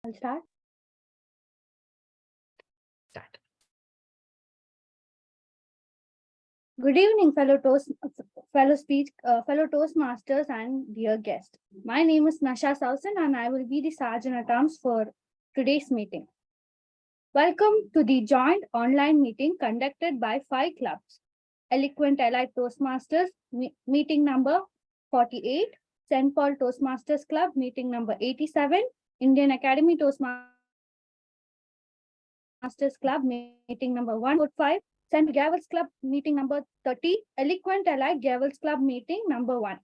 I'll start. Good evening, fellow Toastmasters and dear guests. My name is Nasha Sausan and I will be the Sergeant at Arms for today's meeting. Welcome to the joint online meeting conducted by 5 clubs. Eloquent Allied Toastmasters meeting number 48, St. Paul Toastmasters Club meeting number 87, Indian Academy Toastmasters Club meeting number 145, St. Gavels Club meeting number 30, Eloquent Allied Gavels Club meeting number 1.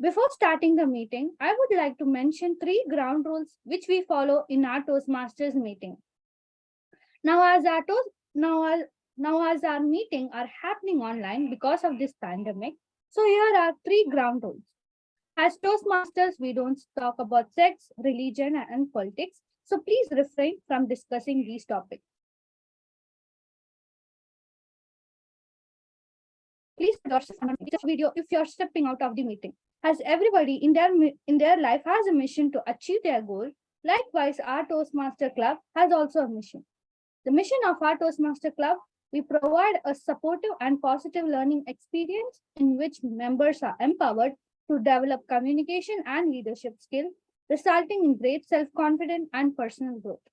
Before starting the meeting, I would like to mention 3 ground rules which we follow in our Toastmasters meeting. Now as our meeting are happening online because of this pandemic, so here are 3 ground rules. As Toastmasters, we don't talk about sex, religion, and politics, so please refrain from discussing these topics. Please watch this video if you're stepping out of the meeting. As everybody in their life has a mission to achieve their goal, likewise, our Toastmaster Club has also a mission. The mission of our Toastmaster Club, we provide a supportive and positive learning experience in which members are empowered to develop communication and leadership skills, resulting in great self-confidence and personal growth.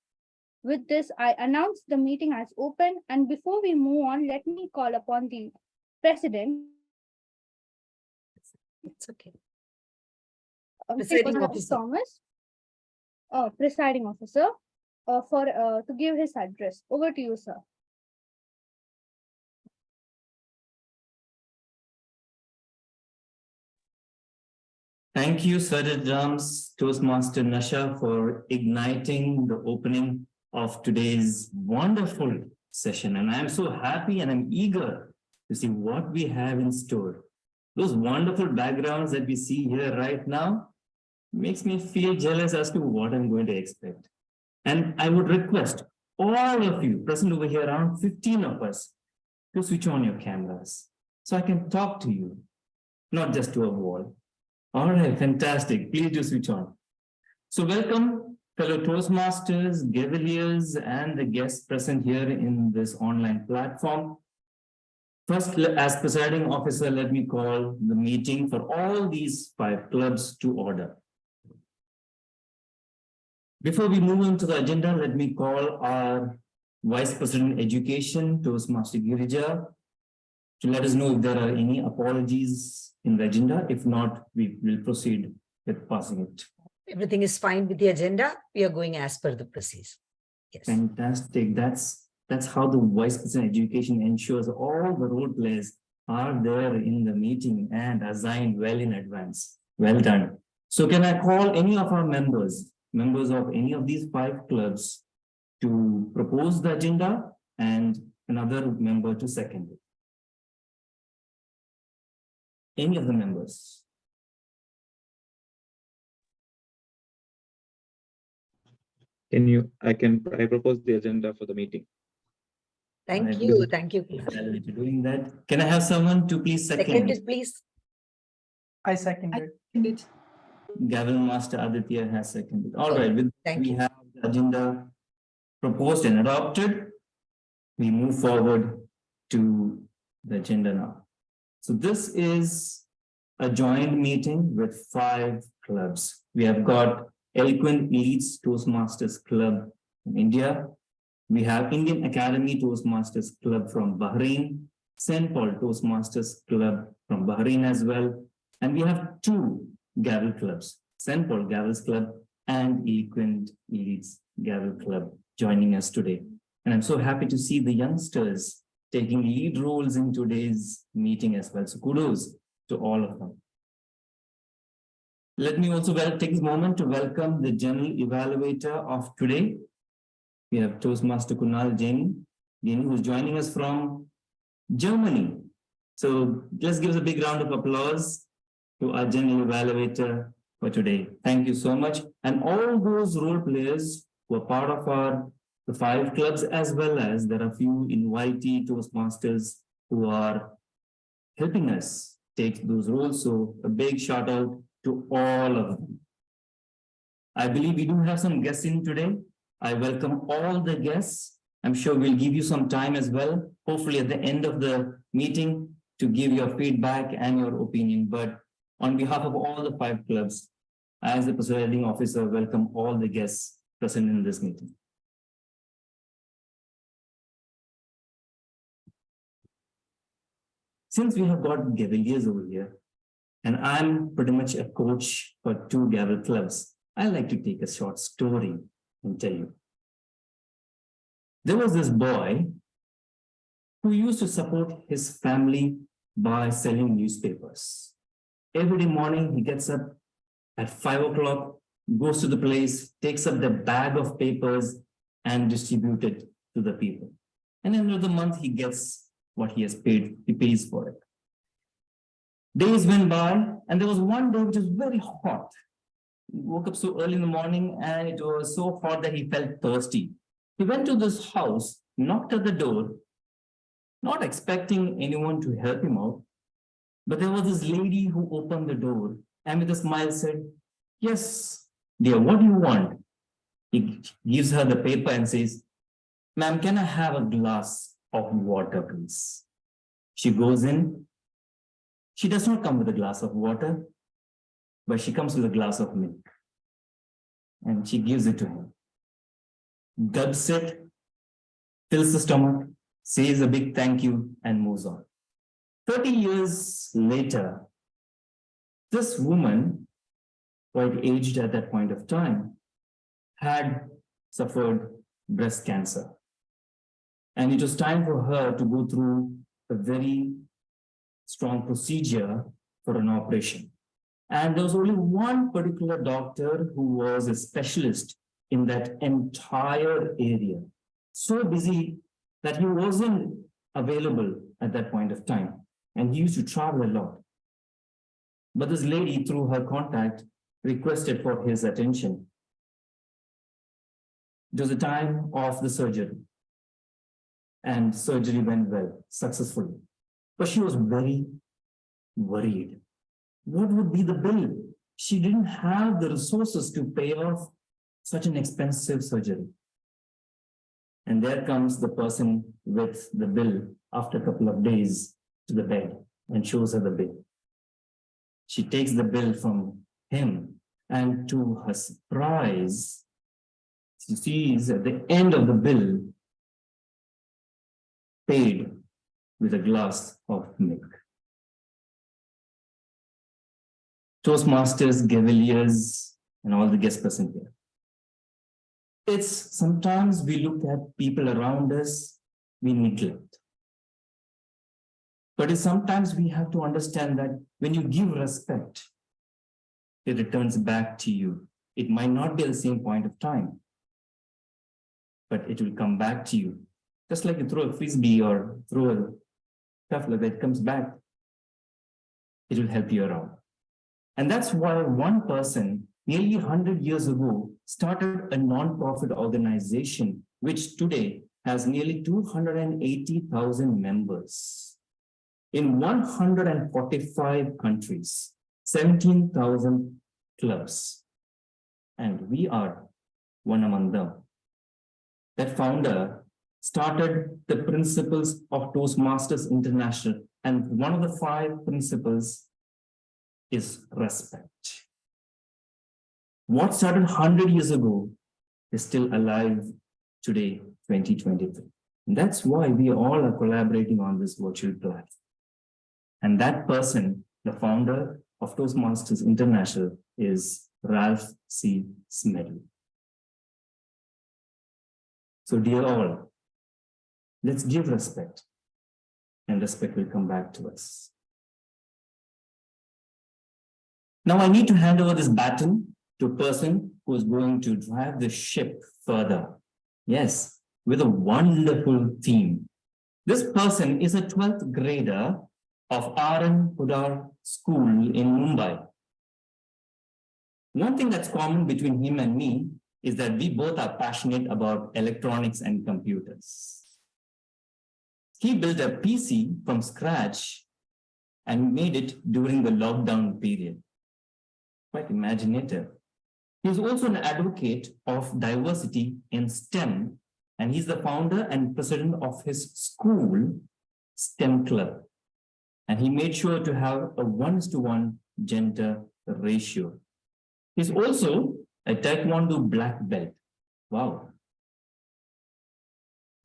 With this, I announce the meeting as open, and before we move on, let me call upon the President. It's okay. Presiding officer. Thomas, presiding officer, to give his address. Over to you, sir. Thank you, Sergeant Rams, Toastmaster Nasha, for igniting the opening of today's wonderful session. And I'm so happy and I'm eager to see what we have in store. Those wonderful backgrounds that we see here right now makes me feel jealous as to what I'm going to expect. And I would request all of you present over here, around 15 of us, to switch on your cameras so I can talk to you, not just to a wall. All right, fantastic. Please do switch on. So welcome, fellow Toastmasters, Gaveliers, and the guests present here in this online platform. First, as presiding officer, let me call the meeting for all these 5 clubs to order. Before we move into the agenda, let me call our Vice President Education, Toastmaster Girija, to let us know if there are any apologies in the agenda. If not, we will proceed with passing it. Everything is fine with the agenda. We are going as per the procedure. Yes. Fantastic. That's how the Vice President Education ensures all the role players are there in the meeting and assigned well in advance. Well done. So can I call any of our members of any of these 5 clubs to propose the agenda and another member to second it? Any of the members? I propose the agenda for the meeting. Thank you. Thank you. Doing that. Can I have someone to please second? Second it, please. I second it. Gavel Master Aditya has seconded. All right, we have the agenda proposed and adopted. We move forward to the agenda now. So this is a joint meeting with 5 clubs. We have got Eloquent Leads Toastmasters Club in India. We have Indian Academy Toastmasters Club from Bahrain, St. Paul Toastmasters Club from Bahrain as well. And we have 2 Gavel clubs, St. Paul Gavels Club and Eloquent Leads Gavel Club joining us today. And I'm so happy to see the youngsters taking lead roles in today's meeting as well. So kudos to all of them. Let me also take this moment to welcome the general evaluator of today. We have Toastmaster Kunal, Jani, who's joining us from Germany. So let's give us a big round of applause to our general evaluator for today. Thank you so much. And all those role players who are part of the 5 clubs, as well as there are a few invitee Toastmasters who are helping us take those roles. So a big shout out to all of them. I believe we do have some guests in today. I welcome all the guests. I'm sure we'll give you some time as well, hopefully at the end of the meeting, to give your feedback and your opinion. But on behalf of all the 5 clubs, as the presiding officer, welcome all the guests present in this meeting. Since we have got Gaveliers over here, and I'm pretty much a coach for 2 Gavel clubs, I like to take a short story and tell you. There was this boy who used to support his family by selling newspapers. Every morning he gets up at 5 o'clock, goes to the place, takes up the bag of papers and distributes it to the people. And at the end of the month, he gets what he has paid, he pays for it. Days went by, and there was one day which was very hot. He woke up so early in the morning, and it was so hot that he felt thirsty. He went to this house, knocked at the door, not expecting anyone to help him out. But there was this lady who opened the door and with a smile said, "Yes, dear, what do you want?" He gives her the paper and says, "Ma'am, can I have a glass of water, please?" She goes in. She does not come with a glass of water, but she comes with a glass of milk. And she gives it to him. Gulps it, fills the stomach, says a big thank you, and moves on. 30 years later, this woman, quite aged at that point of time, had suffered breast cancer. And it was time for her to go through a very strong procedure for an operation. And there was only one particular doctor who was a specialist in that entire area. So busy that he wasn't available at that point of time. And he used to travel a lot. But this lady, through her contact, requested for his attention. It was the time of the surgery. And surgery went well, successfully. But she was very worried. What would be the bill? She didn't have the resources to pay off such an expensive surgery. And there comes the person with the bill after a couple of days to the bed and shows her the bill. She takes the bill from him, and to her surprise, she sees at the end of the bill, paid with a glass of milk. Toastmasters, Gaveliers, and all the guests present here. It's sometimes we look at people around us, we neglect. But it's sometimes we have to understand that when you give respect, it returns back to you. It might not be at the same point of time, but it will come back to you. Just like you throw a frisbee or throw a stuff like that, it comes back. It will help you around. And that's why one person nearly 100 years ago started a non-profit organization, which today has nearly 280,000 members in 145 countries, 17,000 clubs. And we are one among them. That founder started the principles of Toastmasters International. And one of the 5 principles is respect. What started 100 years ago is still alive today, 2023. And that's why we all are collaborating on this virtual platform. And that person, the founder of Toastmasters International, is Ralph C. Smedley. So dear all, let's give respect, and respect will come back to us. Now I need to hand over this baton to a person who is going to drive the ship further. Yes, with a wonderful theme. This person is a 12th grader of R.N. Hudar School in Mumbai. One thing that's common between him and me is that we both are passionate about electronics and computers. He built a PC from scratch and made it during the lockdown period. Quite imaginative. He is also an advocate of diversity in STEM, and he's the founder and president of his school, STEM Club. And he made sure to have a 1:1 gender ratio. He's also a Taekwondo black belt. Wow.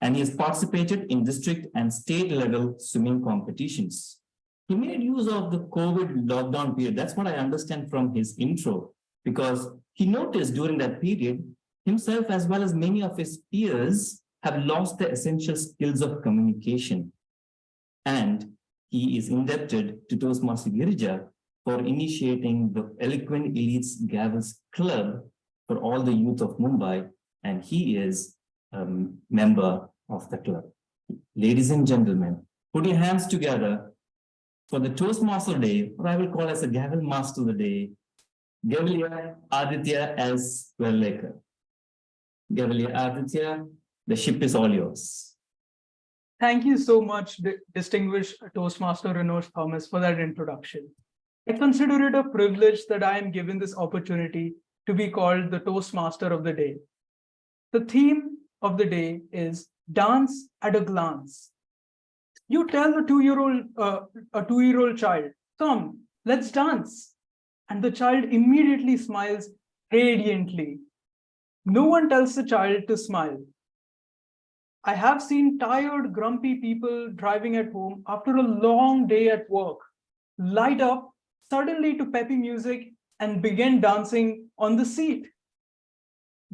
And he has participated in district and state level swimming competitions. He made use of the COVID lockdown period. That's what I understand from his intro, because he noticed during that period, himself as well as many of his peers have lost the essential skills of communication. And he is indebted to Toastmaster Girija for initiating the Eloquent Elites Gavels Club for all the youth of Mumbai, and he is a member of the club. Ladies and gentlemen, put your hands together for the Toastmaster Day, or I will call as a Gavel Master of the Day, Gavelier Aditya as Verlekar. Gavelier Aditya, the ship is all yours. Thank you so much, distinguished Toastmaster Renosh Thomas, for that introduction. I consider it a privilege that I am given this opportunity to be called the Toastmaster of the Day. The theme of the day is Dance at a Glance. You tell a two-year-old child, come, let's dance. And the child immediately smiles radiantly. No one tells the child to smile. I have seen tired, grumpy people driving at home after a long day at work, light up suddenly to peppy music and begin dancing on the seat.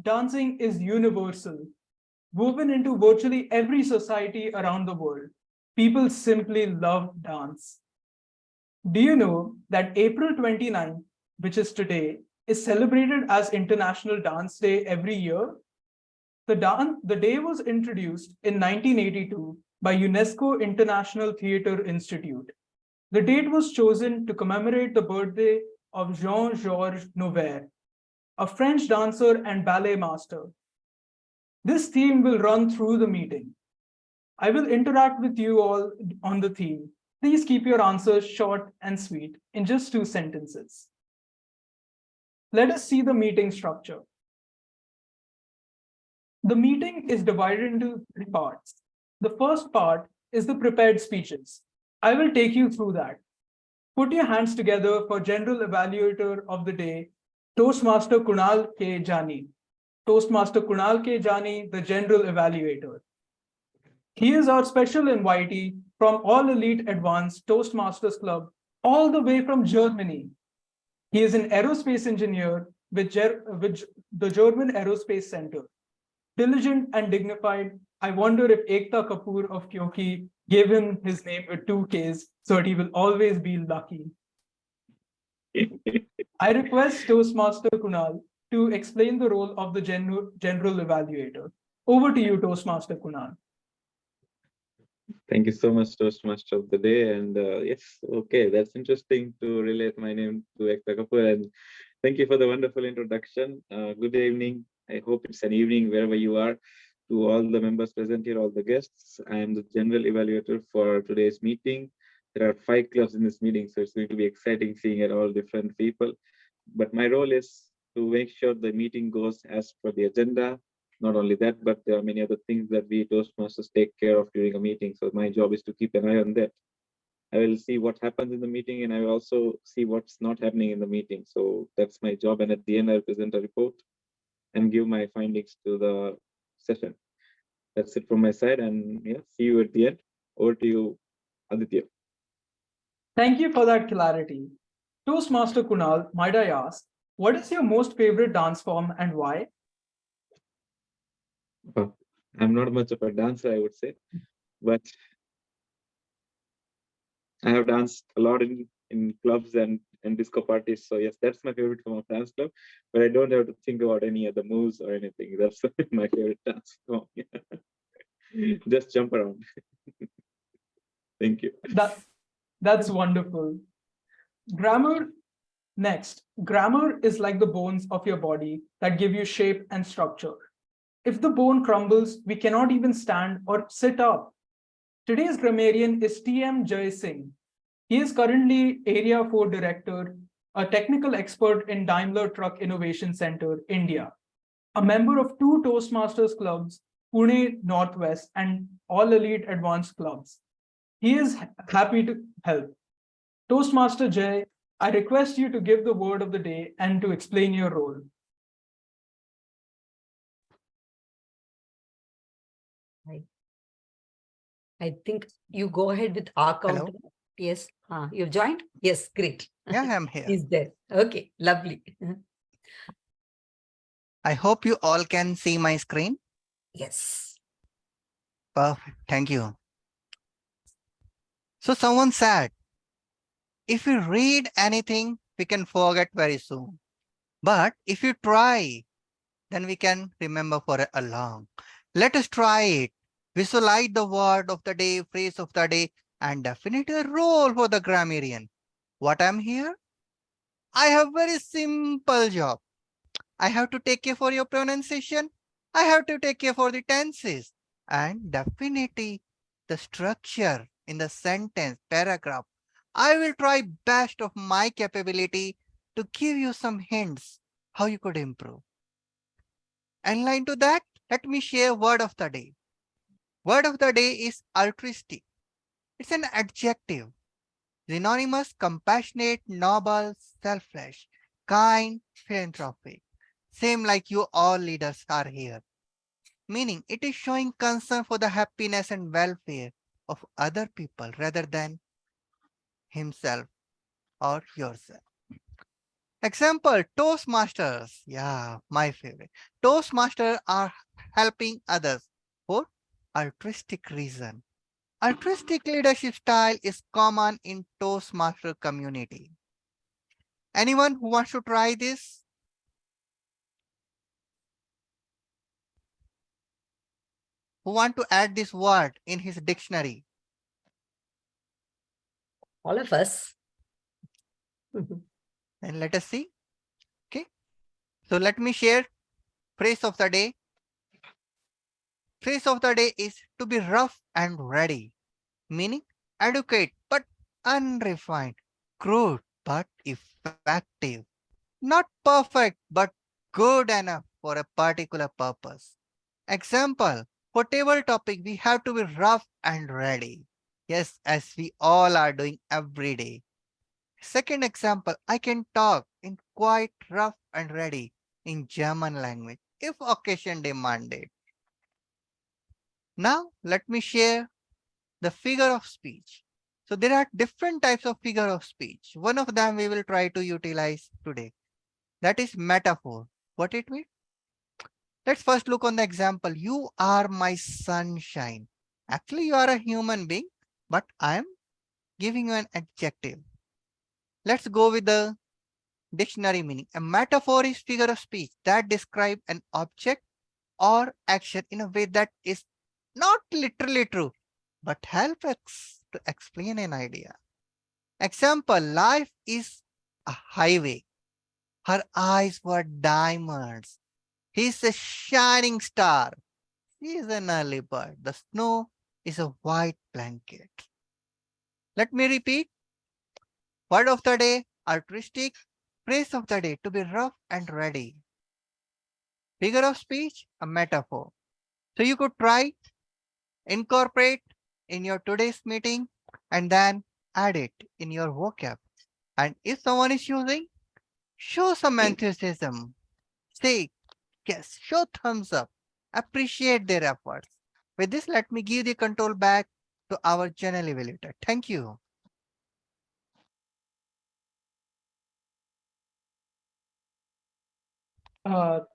Dancing is universal, woven into virtually every society around the world. People simply love dance. Do you know that April 29th, which is today, is celebrated as International Dance Day every year? The day was introduced in 1982 by UNESCO International Theatre Institute. The date was chosen to commemorate the birthday of Jean-Georges Noverre, a French dancer and ballet master. This theme will run through the meeting. I will interact with you all on the theme. Please keep your answers short and sweet in just 2 sentences. Let us see the meeting structure. The meeting is divided into 3 parts. The first part is the prepared speeches. I will take you through that. Put your hands together for General Evaluator of the Day, Toastmaster Kunal K. Jani. Toastmaster Kunal K. Jani, the General Evaluator. He is our special invitee from All Elite Advanced Toastmasters Club, all the way from Germany. He is an aerospace engineer with the German Aerospace Center. Diligent and dignified. I wonder if Ekta Kapoor of Kyoki gave him his name with 2 Ks so that he will always be lucky. I request Toastmaster Kunal to explain the role of the General Evaluator. Over to you, Toastmaster Kunal. Thank you so much, Toastmaster of the Day. And yes, okay, that's interesting to relate my name to Ekta Kapoor. And thank you for the wonderful introduction. Good evening. I hope it's an evening wherever you are. To all the members present here, all the guests, I am the General Evaluator for today's meeting. There are 5 clubs in this meeting, so it's going to be exciting seeing at all different people. But my role is to make sure the meeting goes as per the agenda. Not only that, but there are many other things that we Toastmasters take care of during a meeting. So my job is to keep an eye on that. I will see what happens in the meeting, and I will also see what's not happening in the meeting. So that's my job. And at the end, I'll present a report and give my findings to the session. That's it from my side. And yeah, see you at the end. Over to you, Aditya. Thank you for that clarity. Toastmaster Kunal, might I ask, what is your most favorite dance form and why? I'm not much of a dancer, I would say, but I have danced a lot in clubs and disco parties. So yes, that's my favorite form of dance club, but I don't have to think about any other moves or anything. That's my favorite dance form. Just jump around. Thank you. That's wonderful. Grammar. Next, grammar is like the bones of your body that give you shape and structure. If the bone crumbles, we cannot even stand or sit up. Today's grammarian is T.M. Jai Singh. He is currently Area 4 Director a technical expert in Daimler Truck Innovation Center, India, a member of 2 Toastmasters clubs, Pune Northwest and All Elite Advanced clubs. He is happy to help. Toastmaster Jay, I request you to give the word of the day and to explain your role. I think you go ahead with our Hello. count. Yes. You've joined? Yes, great. Yeah, I'm here. He's there. Okay, lovely. I hope you all can see my screen. Yes. Perfect. Thank you. So someone said, if we read anything, we can forget very soon. But if you try, then we can remember for a long. Let us try it. Visualize the word of the day, phrase of the day, and definitely a role for the grammarian. What I'm here? I have very simple job. I have to take care for your pronunciation. I have to take care for the tenses and definitely the structure in the sentence, paragraph. I will try best of my capability to give you some hints how you could improve. And line to that, let me share word of the day. Word of the day is altruistic. It's an adjective. Synonymous, compassionate, noble, selfless, kind, philanthropic. Same like you all leaders are here. Meaning it is showing concern for the happiness and welfare of other people rather than himself or yourself. Example, Toastmasters. Yeah, my favorite. Toastmasters are helping others for altruistic reason. Altruistic leadership style is common in Toastmaster community. Anyone who wants to try this? Who want to add this word in his dictionary? All of us. And let us see. Okay. So let me share phrase of the day. Phrase of the day is to be rough and ready, meaning adequate but unrefined, crude but effective, not perfect but good enough for a particular purpose. Example, for table topic, we have to be rough and ready. Yes, as we all are doing every day. Second example, I can talk in quite rough and ready in German language if occasion demanded. Now let me share the figure of speech. So there are different types of figure of speech. One of them we will try to utilize today. That is metaphor. What it means? Let's first look on the example. You are my sunshine. Actually, you are a human being, but I am giving you an adjective. Let's go with the dictionary meaning. A metaphor is figure of speech that describe an object or action in a way that is not literally true, but help us to explain an idea. Example, life is a highway. Her eyes were diamonds. He's a shining star. He is an early bird. The snow is a white blanket. Let me repeat. Word of the day, altruistic. Phrase of the day, to be rough and ready. Figure of speech, a metaphor. So you could try, incorporate in your today's meeting, and then add it in your vocab. And if someone is using, show some enthusiasm. Say, yes, show thumbs up. Appreciate their efforts. With this, let me give the control back to our channel evaluator. Thank you.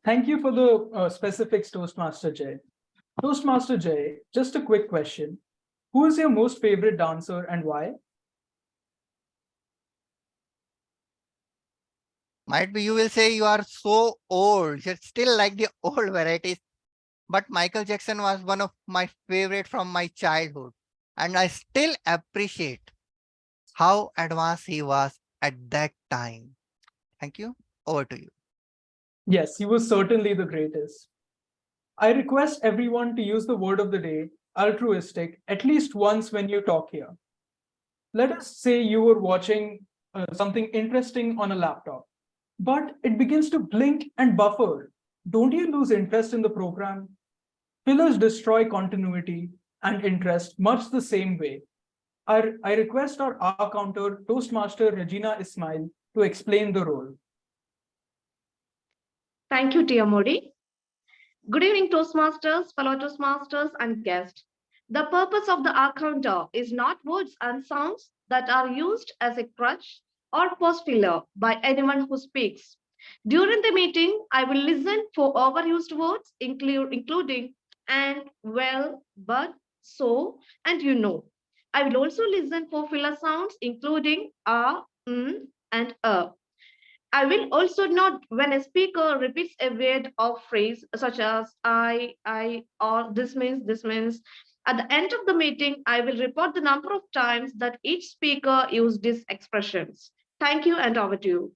Thank you for the specifics, Toastmaster Jay. Toastmaster Jay, just a quick question. Who is your most favorite dancer and why? Might be you will say you are so old. You're still like the old varieties. But Michael Jackson was one of my favorite from my childhood. And I still appreciate how advanced he was at that time. Thank you. Over to you. Yes, he was certainly the greatest. I request everyone to use the word of the day, altruistic, at least once when you talk here. Let us say you were watching something interesting on a laptop, but it begins to blink and buffer. Don't you lose interest in the program? Fillers destroy continuity and interest much the same way. I request our R counter Toastmaster Regina Ismail to explain the role. Thank you, Tia Modi. Good evening, Toastmasters, fellow Toastmasters, and guests. The purpose of the R counter is not words and sounds that are used as a crutch or pause filler by anyone who speaks. During the meeting, I will listen for overused words, including and, well, but, so, and you know. I will also listen for filler sounds, including and I will also note when a speaker repeats a word or phrase such as I, or this means, this means. At the end of the meeting, I will report the number of times that each speaker used these expressions. Thank you, and over to you.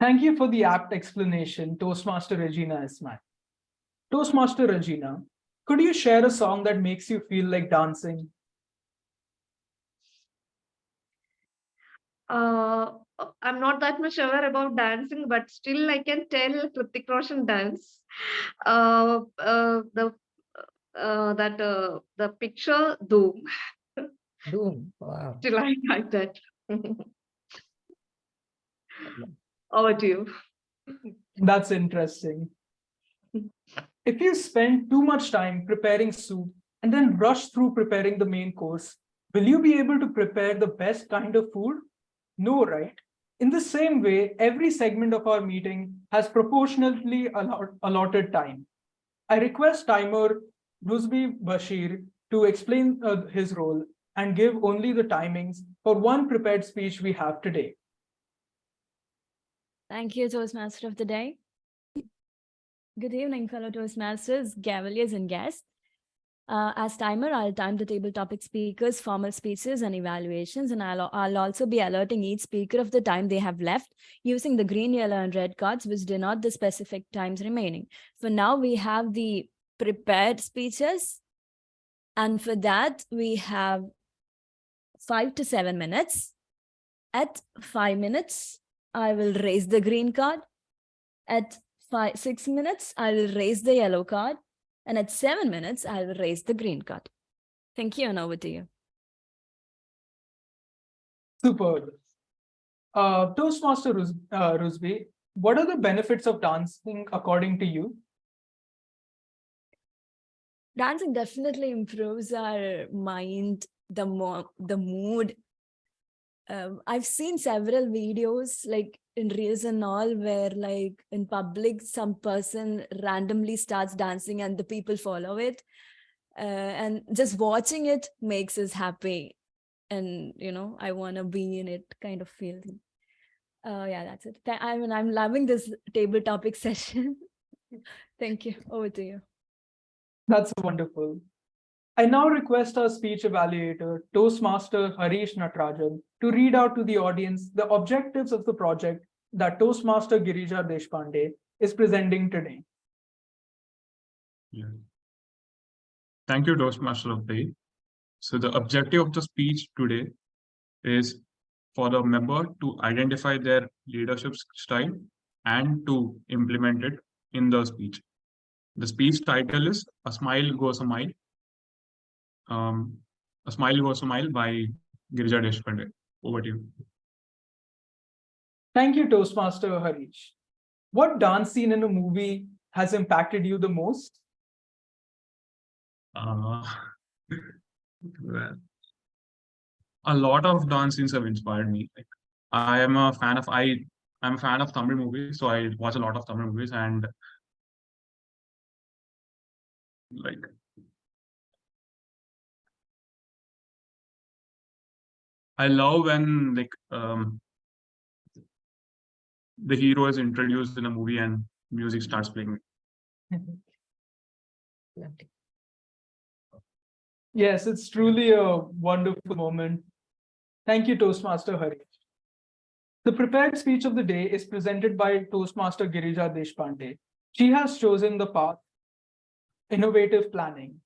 Thank you for the apt explanation, Toastmaster Regina Ismail. Toastmaster Regina, could you share a song that makes you feel like dancing? I'm not that much aware about dancing, but still I can tell Hrithik Roshan dance. The picture Doom. Doom. Wow. Still I like that. Over to you. That's interesting. If you spend too much time preparing soup and then rush through preparing the main course, will you be able to prepare the best kind of food? No, right? In the same way, every segment of our meeting has proportionately allotted time. I request timer Rusby Bashir to explain his role and give only the timings for one prepared speech we have today. Thank you, Toastmaster of the Day. Good evening, fellow Toastmasters, Gaveliers, and guests. As timer, I'll time the table topic speakers, formal speeches, and evaluations, and I'll also be alerting each speaker of the time they have left using the green, yellow, and red cards, which denote the specific times remaining. For now, we have the prepared speeches, and for that, we have 5 to 7 minutes. At 5 minutes, I will raise the green card. At 6 minutes, I will raise the yellow card. And at 7 minutes, I will raise the green card. Thank you, and over to you. Superb. Toastmaster Rusby, what are the benefits of dancing according to you? Dancing definitely improves our mind, the mood. I've seen several videos like in reels and all where like in public some person randomly starts dancing and the people follow it, and just watching it makes us happy, and I want to be in it kind of feeling. Yeah, that's it. I'm loving this table topic session. Thank you. Over to you. That's wonderful. I now request our speech evaluator, Toastmaster Harish Natarajan, to read out to the audience the objectives of the project that Toastmaster Girija Deshpande is presenting today. Yeah. Thank you, Toastmaster of the Day. So the objective of the speech today is for the member to identify their leadership style and to implement it in the speech. The speech title is A Smile Goes a Mile. A Smile Goes a Mile by Girija Deshpande. Over to you. Thank you, Toastmaster Harish. What dance scene in a movie has impacted you the most? Well, a lot of dance scenes have inspired me. Like, I'm a fan of Tamil movies, so I watch a lot of Tamil movies, and like I love when like the hero is introduced in a movie and music starts playing. Yes, it's truly a wonderful moment. Thank you, Toastmaster Harish. The prepared speech of the day is presented by Toastmaster Girija Deshpande. She has chosen the path, innovative planning.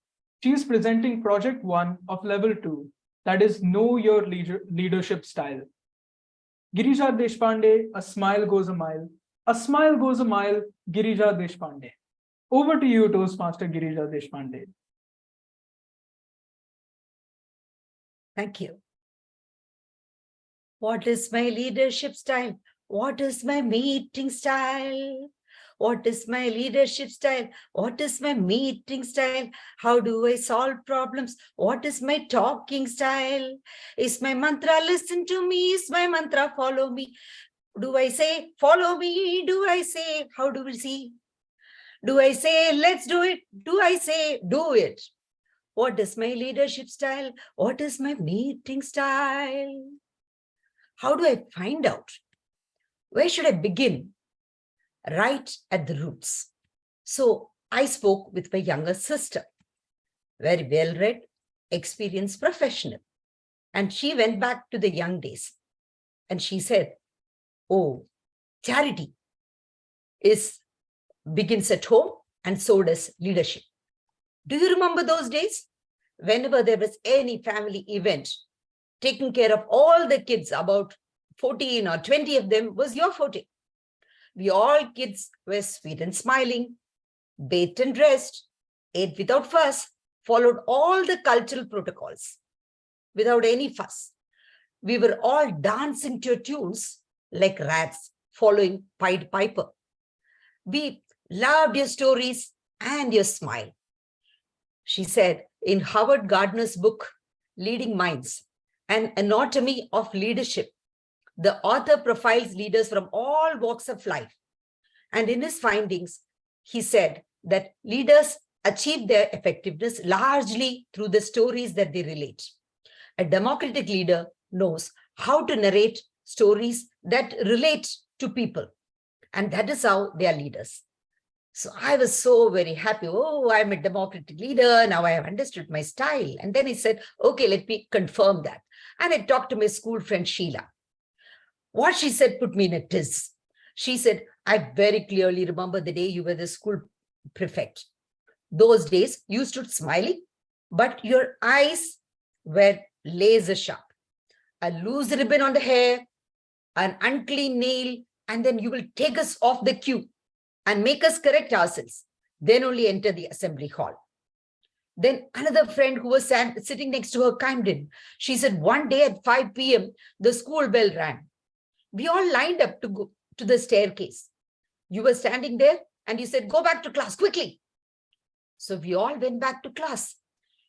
She is presenting Project 1 of Level 2, that is know your leadership style. Girija Deshpande, a smile goes a mile. A smile goes a mile, Girija Deshpande. Over to you, Toastmaster Girija Deshpande. Thank you. What is my leadership style? What is my meeting style? What is my leadership style? What is my meeting style? How do I solve problems? What is my talking style? Is my mantra listen to me? Is my mantra follow me? Do I say follow me? Do I say how do we see? Do I say let's do it? Do I say do it? What is my leadership style? What is my meeting style? How do I find out? Where should I begin? Right at the roots. So I spoke with my younger sister, very well-read, experienced professional. And she went back to the young days. And she said, oh, charity begins at home and so does leadership. Do you remember those days? Whenever there was any family event, taking care of all the kids, about 14 or 20 of them was your forte. We all kids were sweet and smiling, bathed and dressed, ate without fuss, followed all the cultural protocols without any fuss. We were all dancing to your tunes like rats following Pied Piper. We loved your stories and your smile. She said in Howard Gardner's book, Leading Minds, An Anatomy of Leadership, the author profiles leaders from all walks of life. And in his findings, he said that leaders achieve their effectiveness largely through the stories that they relate. A democratic leader knows how to narrate stories that relate to people. And that is how they are leaders. So I was so very happy. Oh, I'm a democratic leader. Now I have understood my style. And then he said, okay, let me confirm that. And I talked to my school friend, Sheila. What she said put me in a tiz. She said, I very clearly remember the day you were the school prefect. Those days you stood smiling, but your eyes were laser sharp. A loose ribbon on the hair, an unclean nail, and then you will take us off the queue and make us correct ourselves. Then only enter the assembly hall. Then another friend who was sitting next to her chimed in. She said, one day at 5 p.m., the school bell rang. We all lined up to go to the staircase. You were standing there and you said, go back to class quickly. So we all went back to class.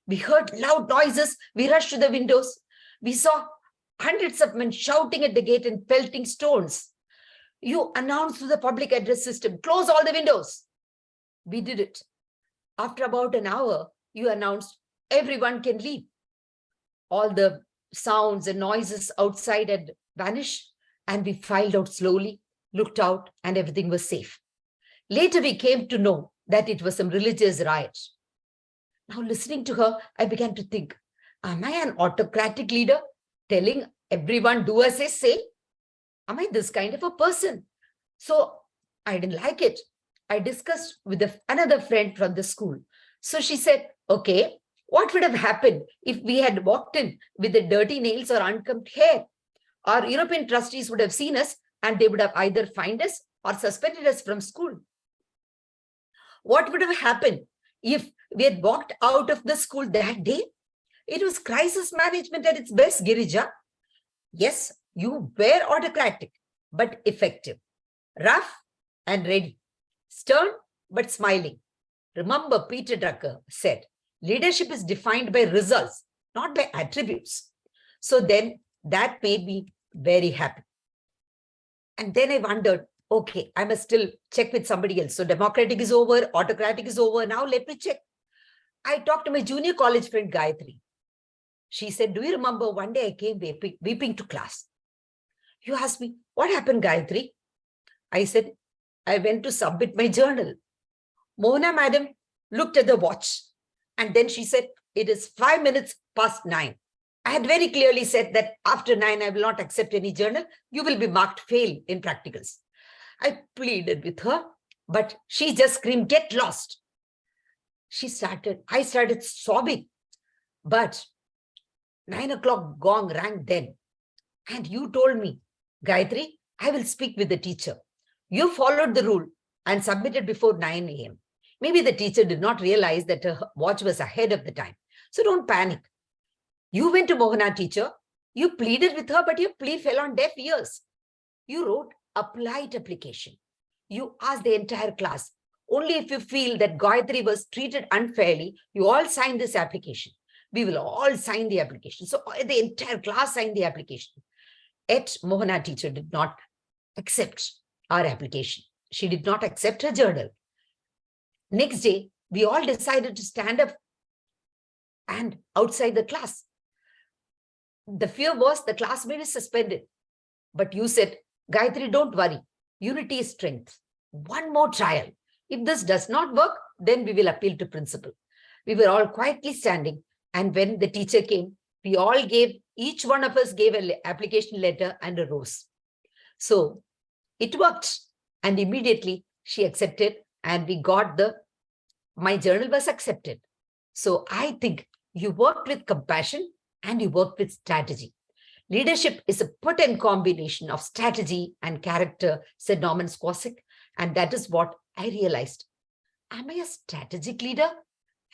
We heard loud noises. We rushed to the windows. We saw hundreds of men shouting at the gate and pelting stones. You announced through the public address system, close all the windows. We did it. After about an hour, you announced everyone can leave. All the sounds and noises outside had vanished. And we filed out slowly, looked out, and everything was safe. Later, we came to know that it was some religious riot. Now, listening to her, I began to think, am I an autocratic leader telling everyone do as I say? Am I this kind of a person? So I didn't like it. I discussed with another friend from the school. So she said, okay, what would have happened if we had walked in with the dirty nails or unkempt hair? Our European trustees would have seen us and they would have either fined us or suspended us from school. What would have happened if we had walked out of the school that day? It was crisis management at its best, Girija. Yes, you were autocratic, but effective. Rough and ready. Stern, but smiling. Remember, Peter Drucker said, leadership is defined by results, not by attributes. So then that made me very happy. And then I wondered, okay, I must still check with somebody else. So democratic is over, autocratic is over. Now let me check. I talked to my junior college friend, Gayatri. She said, do you remember one day I came weeping to class? You asked me, what happened, Gayatri? I said, I went to submit my journal. Mona madam looked at the watch and then she said, it is 5 minutes past 9. I had very clearly said that after 9, I will not accept any journal. You will be marked fail in practicals. I pleaded with her, but she just screamed, get lost. I started sobbing, but 9 o'clock gong rang then. And you told me, Gayatri, I will speak with the teacher. You followed the rule and submitted before 9 a.m. Maybe the teacher did not realize that her watch was ahead of the time. So don't panic. You went to Mohana teacher. You pleaded with her, but your plea fell on deaf ears. You wrote a polite application. You asked the entire class. Only if you feel that Gayatri was treated unfairly, you all signed this application. We will all sign the application. So the entire class signed the application. Yet Mohana teacher did not accept our application. She did not accept her journal. Next day, we all decided to stand up and outside the class. The fear was the class may be suspended. But you said, Gayatri, don't worry. Unity is strength. One more trial. If this does not work, then we will appeal to principal. We were all quietly standing. And when the teacher came, we all each one of us gave an application letter and a rose. So it worked. And immediately she accepted and we got my journal was accepted. So I think you worked with compassion and you worked with strategy. Leadership is a potent combination of strategy and character, said Norman Squasick. And that is what I realized. Am I a strategic leader?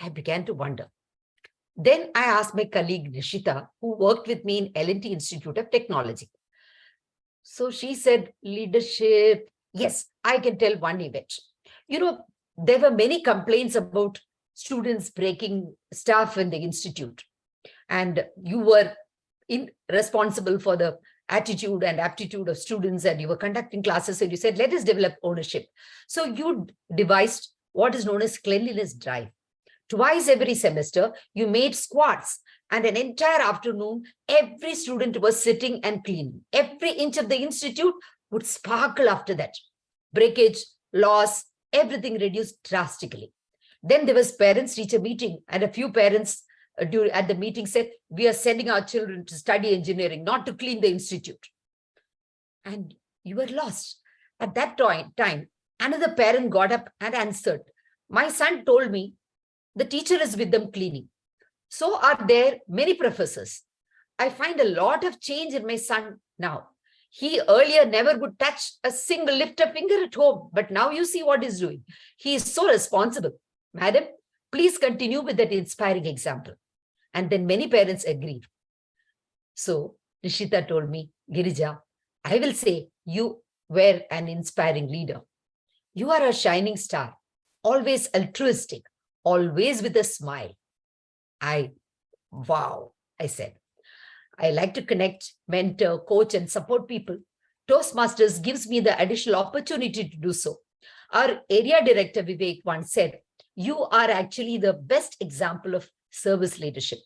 I began to wonder. Then I asked my colleague Nishita, who worked with me in L&T Institute of Technology. So she said, leadership. Yes, I can tell one event. There were many complaints about students breaking stuff in the institute. And you were responsible for the attitude and aptitude of students, and you were conducting classes, and you said, let us develop ownership. So you devised what is known as cleanliness drive. Twice every semester, you made squads, and an entire afternoon, every student was sitting and cleaning. Every inch of the institute would sparkle after that. Breakage, loss, everything reduced drastically. Then there was parents-teacher meeting, and a few parents at the meeting said, we are sending our children to study engineering, not to clean the institute. And you were lost. At that time, another parent got up and answered, my son told me the teacher is with them cleaning. So are there many professors. I find a lot of change in my son now. He earlier never would touch a single lift a finger at home, but now you see what he's doing. He is so responsible. Madam, please continue with that inspiring example. And then many parents agreed. So Nishita told me, Girija, I will say you were an inspiring leader. You are a shining star, always altruistic, always with a smile. Wow, I said. I like to connect, mentor, coach, and support people. Toastmasters gives me the additional opportunity to do so. Our area director, Vivek, once said, you are actually the best example of service leadership.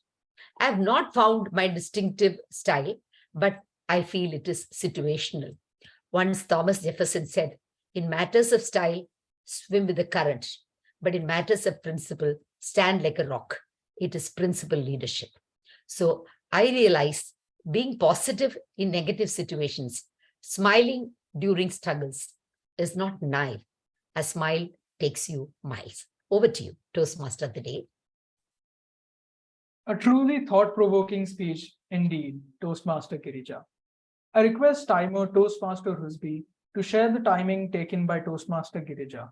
I have not found my distinctive style, but I feel it is situational. Once Thomas Jefferson said, in matters of style, swim with the current, but in matters of principle, stand like a rock. It is principle leadership. So I realize being positive in negative situations, smiling during struggles is not naive. A smile takes you miles. Over to you, Toastmaster of the day. A truly thought-provoking speech indeed, Toastmaster Girija. I request timer Toastmaster Husby to share the timing taken by Toastmaster Girija.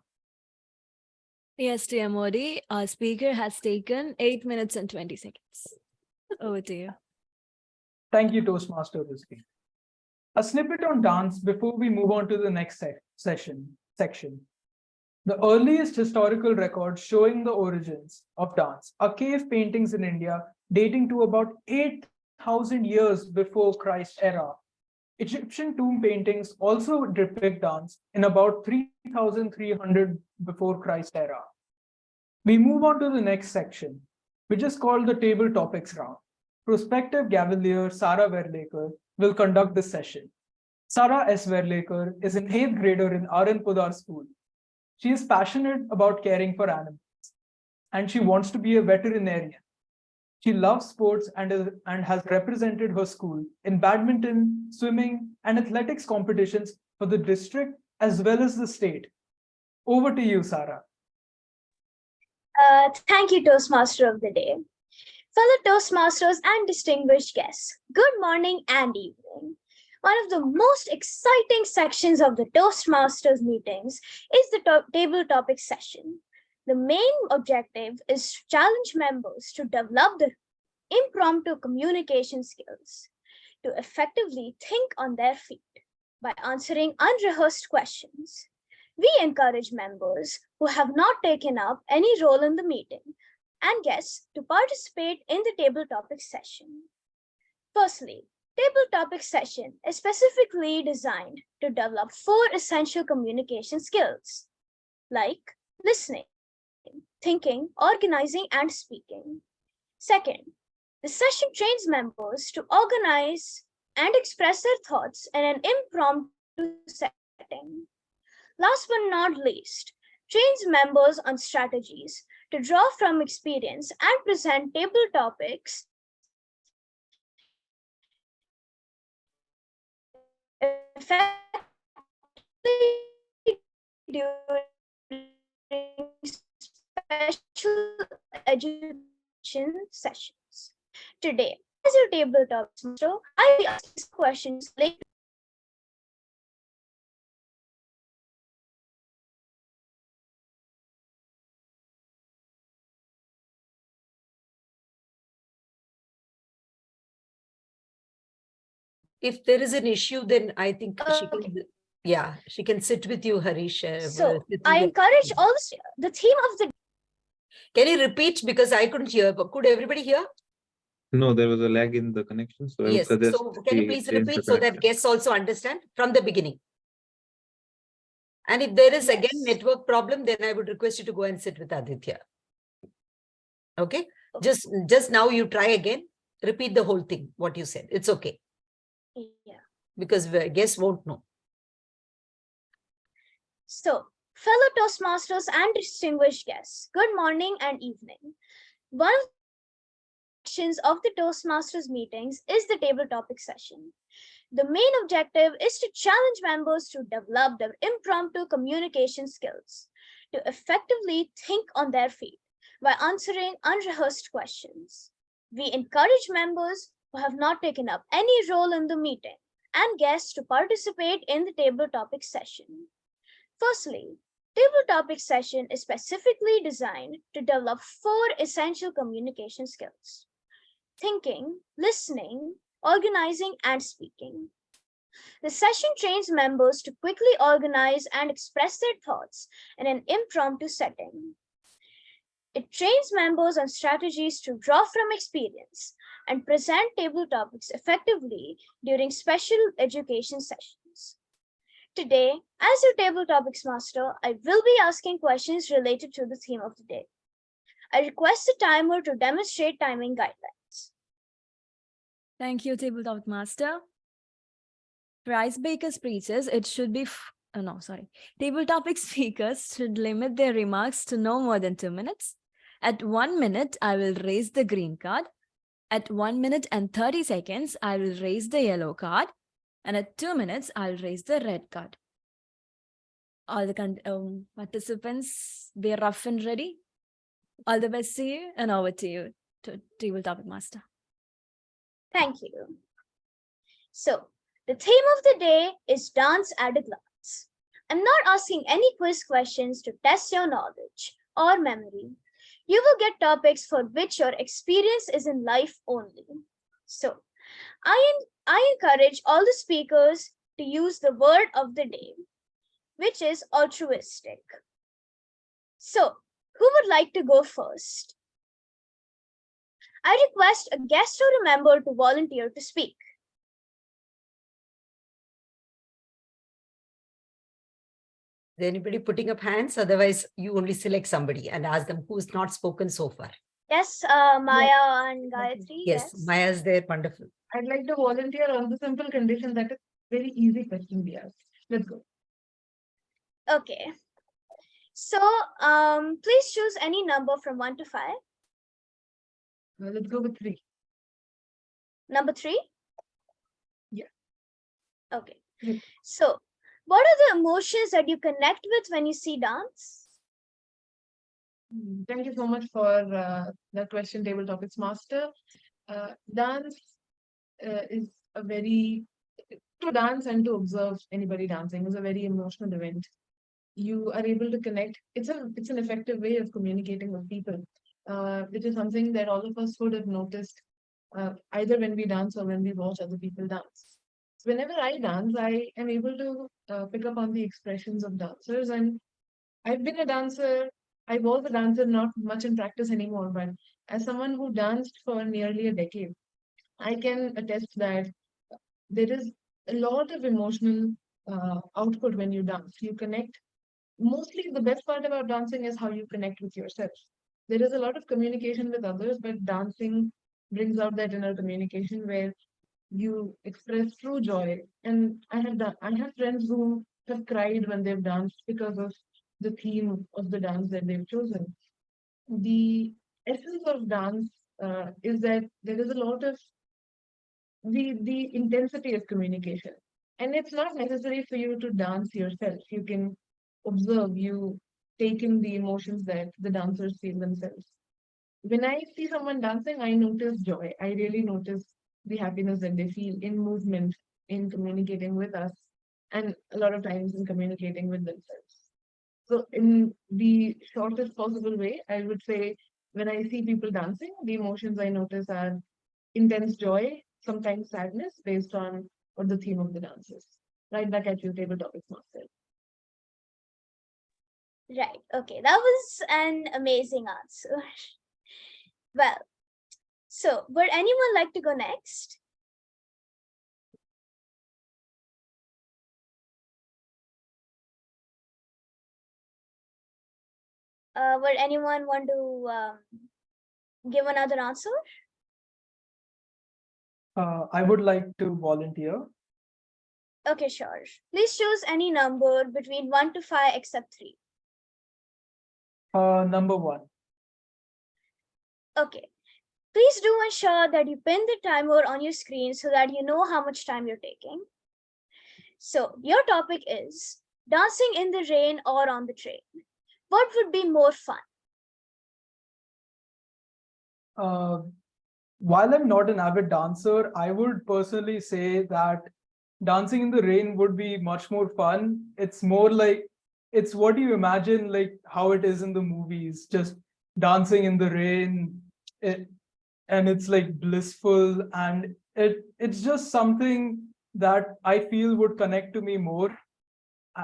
Yes, dear Modi, our speaker has taken 8 minutes and 20 seconds. Over to you. Thank you, Toastmaster Husby. A snippet on dance before we move on to the next section. The earliest historical records showing the origins of dance are cave paintings in India dating to about 8,000 years before Christ era. Egyptian tomb paintings also depict dance in about 3,300 before Christ era. We move on to the next section, which is called the table topics round. Prospective Gavelier Sara Verlekar will conduct this session. Sara S. Verlekar is an 8th grader in RN Pudar School. She is passionate about caring for animals, and she wants to be a veterinarian. She loves sports and has represented her school in badminton, swimming, and athletics competitions for the district as well as the state. Over to you, Sara. Thank you, Toastmaster of the day. Fellow Toastmasters and distinguished guests, good morning and evening. One of the most exciting sections of the Toastmasters meetings is the table topic session. The main objective is to challenge members to develop the impromptu communication skills, to effectively think on their feet by answering unrehearsed questions. We encourage members who have not taken up any role in the meeting and guests to participate in the table topic session. Firstly, table topic session is specifically designed to develop 4 essential communication skills, like listening, thinking, organizing, and speaking. Second, the session trains members to organize and express their thoughts in an impromptu setting. Last but not least, trains members on strategies to draw from experience and present table topics during special education sessions. Today, as your table topics master, I will be asking questions later. If there is an issue, then I think she Okay. can, yeah, she can sit with you, Harish. So sit I with you. encourage all the theme of the Can you repeat, because I couldn't hear, but could everybody hear? No, there was a lag in the connection, so I would Yes, suggest so can you we please change the repeat so that connection. guests also understand from the beginning? And if there is again Yes. network problem, then I would request you to go and sit with Aditya. Okay, Okay. just now you try again, repeat the whole thing, what you said. It's okay, Yeah. because guests won't know. So, fellow Toastmasters and distinguished guests, good morning and evening. One of the sections of the Toastmasters meetings is the table topic session. The main objective is to challenge members to develop their impromptu communication skills, to effectively think on their feet by answering unrehearsed questions. We encourage members who have not taken up any role in the meeting and guests to participate in the table topic session. Firstly, table topic session is specifically designed to develop 4 essential communication skills: thinking, listening, organizing, and speaking. The session trains members to quickly organize and express their thoughts in an impromptu setting. It trains members on strategies to draw from experience and present table topics effectively during special education sessions. Today, as your table topics master, I will be asking questions related to the theme of the day. I request the timer to demonstrate timing guidelines. Thank you, table topic master. For icebreaker speeches, it should be, table topic speakers should limit their remarks to no more than 2 minutes. At 1 minute, I will raise the green card. At 1 minute and 30 seconds, I will raise the yellow card. And at 2 minutes, I'll raise the red card. All the participants, be rough and ready. All the best to you, and over to you, table topic master. Thank you. So, the theme of the day is dance at a glance. I'm not asking any quiz questions to test your knowledge or memory. You will get topics for which your experience is in life only. So, I encourage all the speakers to use the word of the day, which is altruistic. So, who would like to go first? I request a guest or a member to volunteer to speak. Is anybody putting up hands? Otherwise, you only select somebody and ask them who's not spoken so far. Yes, Maya and Gayatri. Yes, Maya's there. Wonderful. I'd like to volunteer on the simple condition that is very easy question we ask. Let's go. Okay. So, please choose any number from 1 to 5. Let's go with 3. Number 3? Yeah. Okay. Yes. So, what are the emotions that you connect with when you see dance? Thank you so much for the question, Table Topics Master. Dance is a very, to dance and to observe anybody dancing is a very emotional event. You are able to connect. It's an effective way of communicating with people, which is something that all of us would have noticed either when we dance or when we watch other people dance. Whenever I dance, I am able to pick up on the expressions of dancers, and I've been a dancer. I was a dancer, not much in practice anymore, but as someone who danced for nearly a decade, I can attest that there is a lot of emotional output when you dance. You connect. Mostly, the best part about dancing is how you connect with yourself. There is a lot of communication with others, but dancing brings out that inner communication where you express true joy. And I have friends who have cried when they've danced because of the theme of the dance that they've chosen. The essence of dance is that there is a lot of the intensity of communication. And it's not necessary for you to dance yourself. You can observe, you take in the emotions that the dancers feel themselves. When I see someone dancing, I notice joy. I really notice the happiness that they feel in movement, in communicating with us, and a lot of times in communicating with themselves. So, in the shortest possible way, I would say when I see people dancing, the emotions I notice are intense joy, sometimes sadness, based on what the theme of the dance is. Right back at you, Table Topics Master. Right. Okay. That was an amazing answer. Well, so would anyone like to go next? Would anyone want to give another answer? I would like to volunteer. Okay, sure. Please choose any number between 1 to 5 except 3. Number 1. Okay. Please do ensure that you pin the timer on your screen so that you know how much time you're taking. So your topic is dancing in the rain or on the train. What would be more fun? While I'm not an avid dancer, I would personally say that dancing in the rain would be much more fun. It's more like, it's what you imagine, like how it is in the movies, just dancing in the rain. And it's like blissful, and it's just something that I feel would connect to me more.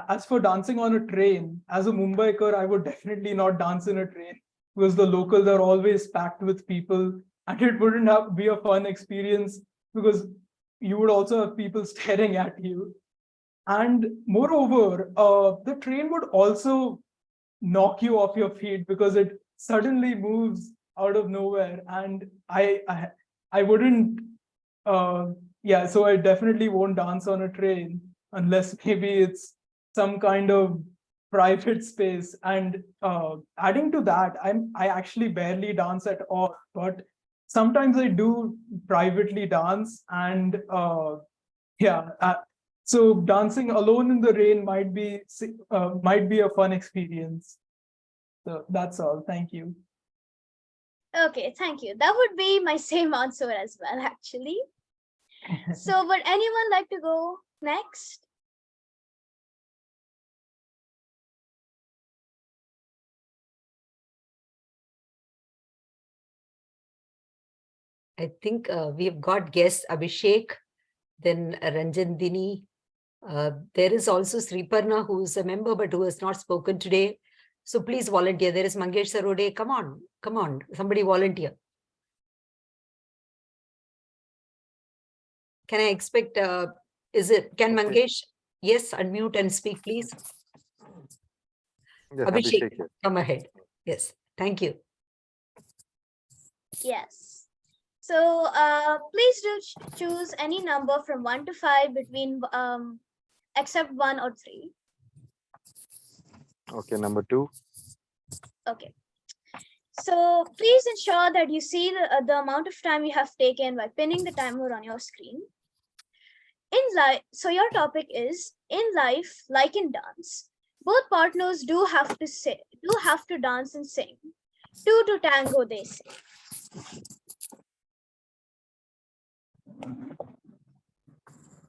As for dancing on a train, as a Mumbaikar, I would definitely not dance in a train because the locals are always packed with people, and it wouldn't be a fun experience because you would also have people staring at you. And moreover, the train would also knock you off your feet because it suddenly moves out of nowhere, and I wouldn't. Yeah, so I definitely won't dance on a train unless maybe it's some kind of private space. And adding to that, I actually barely dance at all, but sometimes I do privately dance, and yeah. So dancing alone in the rain might be a fun experience. So that's all. Thank you. Okay, thank you. That would be my same answer as well, actually. So would anyone like to go next? I think we have got guests Abhishek, then Ranjandini. There is also Sriparna, who is a member but who has not spoken today. So please volunteer. There is Mangesh Sarode. Come on, somebody volunteer. Can I expect, can Mangesh, yes, unmute and speak, please? Yes, Abhishek, Abhishek here. come ahead. Yes, thank you. Yes. So please do choose any number from 1 to 5 between except 1 or 3. Okay, number 2. Okay. So please ensure that you see the amount of time you have taken by pinning the timer on your screen. In life, so your topic is in life, like in dance, both partners do have to dance and sing. Two to tango, they say.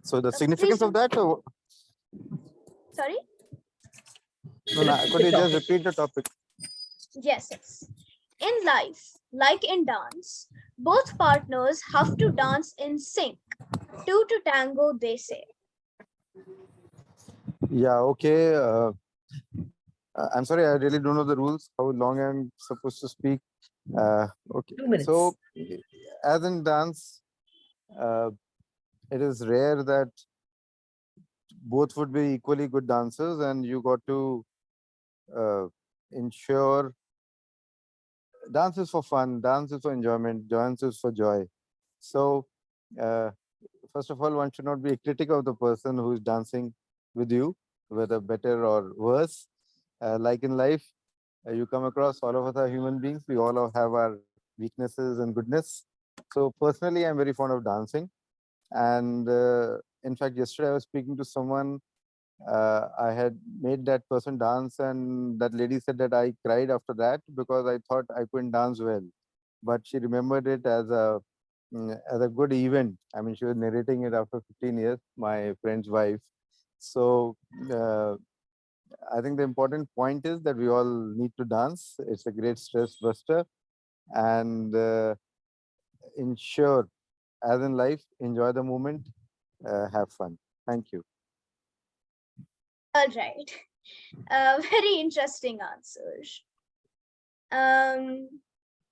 So the significance of that, Sorry? no, could you just repeat the topic? Yes, yes. In life, like in dance, both partners have to dance in sync. Two to tango, they say. Yeah, okay. I'm sorry, I really don't know the rules, how long I'm supposed to speak. Okay, 2 minutes. so as in dance, it is rare that both would be equally good dancers, and you got to ensure dance is for fun, dance is for enjoyment, dance is for joy. So, first of all, one should not be a critic of the person who is dancing with you, whether better or worse. Like in life, you come across, all of us are human beings. We all have our weaknesses and goodness. So personally, I'm very fond of dancing. And in fact, yesterday I was speaking to someone. I had made that person dance, and that lady said that I cried after that because I thought I couldn't dance well. But she remembered it as a good event. I mean, she was narrating it after 15 years, my friend's wife. So I think the important point is that we all need to dance. It's a great stress buster, and ensure, as in life, enjoy the moment, have fun. Thank you. All right. Very interesting answers.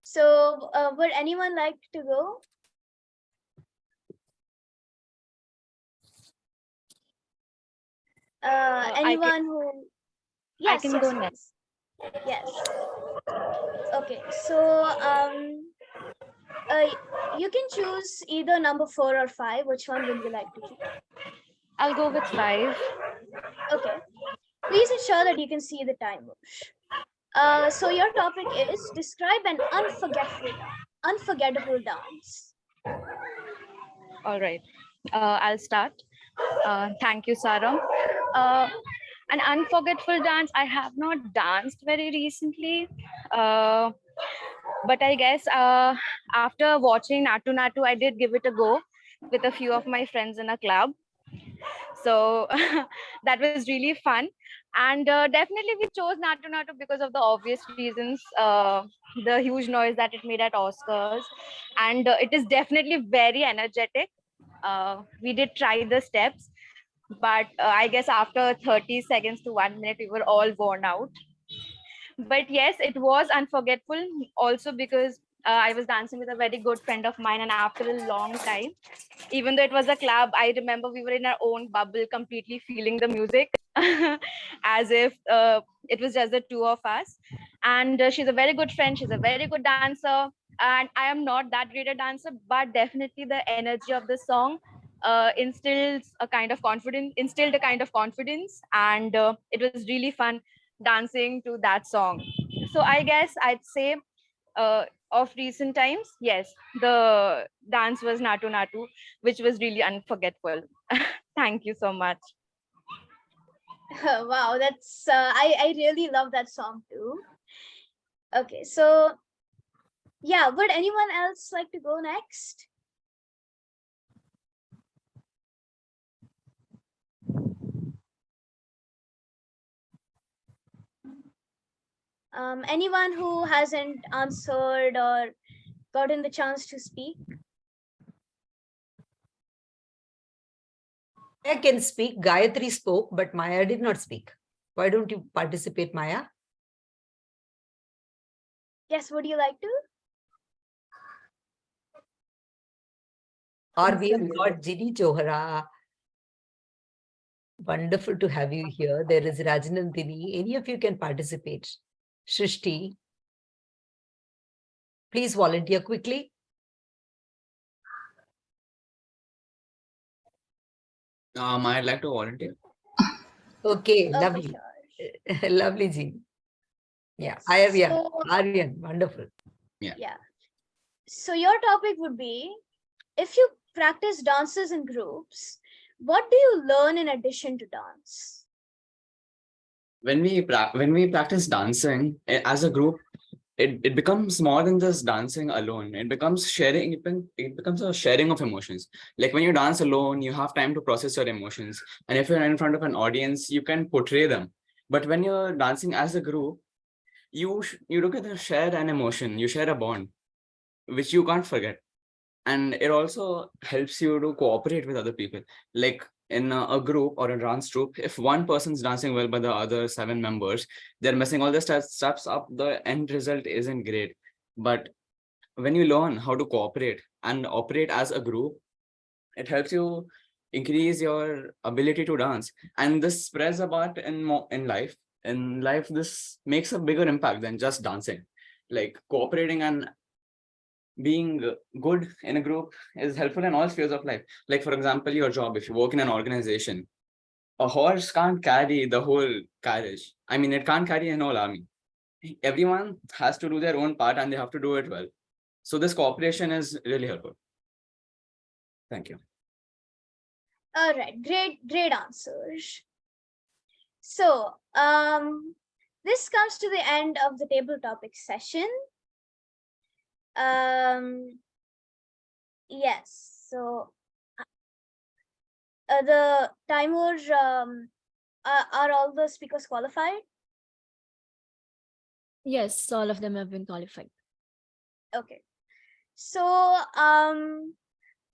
So would anyone like to go? Anyone who? Yes, I can yes, go yes. next. Yes. Okay, so you can choose either number 4 or 5. Which one would you like to choose? I'll go with 5. Okay. Please ensure that you can see the timer. So your topic is describe an unforgettable dance. All right. I'll start. Thank you, Sara. An unforgettable dance. I have not danced very recently. But I guess after watching Natu Natu, I did give it a go with a few of my friends in a club. So that was really fun. And definitely we chose Natu Natu because of the obvious reasons, the huge noise that it made at Oscars. And it is definitely very energetic. We did try the steps, but I guess after 30 seconds to 1 minute, we were all worn out. But yes, it was unforgettable also because I was dancing with a very good friend of mine, and after a long time, even though it was a club, I remember we were in our own bubble, completely feeling the music as if it was just the two of us. And she's a very good friend, she's a very good dancer, and I am not that great a dancer, but definitely the energy of the song instilled a kind of confidence, and it was really fun dancing to that song. So I guess I'd say of recent times, yes, the dance was Natu Natu, which was really unforgettable. Thank you so much. Wow, that's I really love that song too. Okay, so yeah, would anyone else like to go next? Anyone who hasn't answered or gotten the chance to speak? I can speak. Gayatri spoke, but Maya did not speak. Why don't you participate, Maya? Yes, would you like to? Or we have got Jini Johara. Wonderful to have you here. There is Rajanandini. Any of you can participate. Shrishti, please volunteer quickly. I'd like to volunteer. Okay, lovely. Sure. Lovely, Jean. Yeah, Aryan, wonderful. Yeah. So your topic would be, if you practice dances in groups, what do you learn in addition to dance? When we practice dancing as a group, it becomes more than just dancing alone. It becomes sharing, it becomes a sharing of emotions. Like when you dance alone, you have time to process your emotions. And if you're in front of an audience, you can portray them. But when you're dancing as a group, you together share an emotion, you share a bond, which you can't forget. And it also helps you to cooperate with other people. Like in a group or a dance troupe, if one person's dancing well but the other 7 members, they're messing all the steps up, the end result isn't great. But when you learn how to cooperate and operate as a group, it helps you increase your ability to dance. And this spreads about in life. In life, this makes a bigger impact than just dancing. Like cooperating and being good in a group is helpful in all spheres of life. Like, for example, your job, if you work in an organization, a horse can't carry the whole carriage. I mean, it can't carry an whole army. Everyone has to do their own part and they have to do it well. So this cooperation is really helpful. Thank you. All right, great answers. So, this comes to the end of the table topic session. Yes, so the timers, are all the speakers qualified? Yes, all of them have been qualified. Okay, so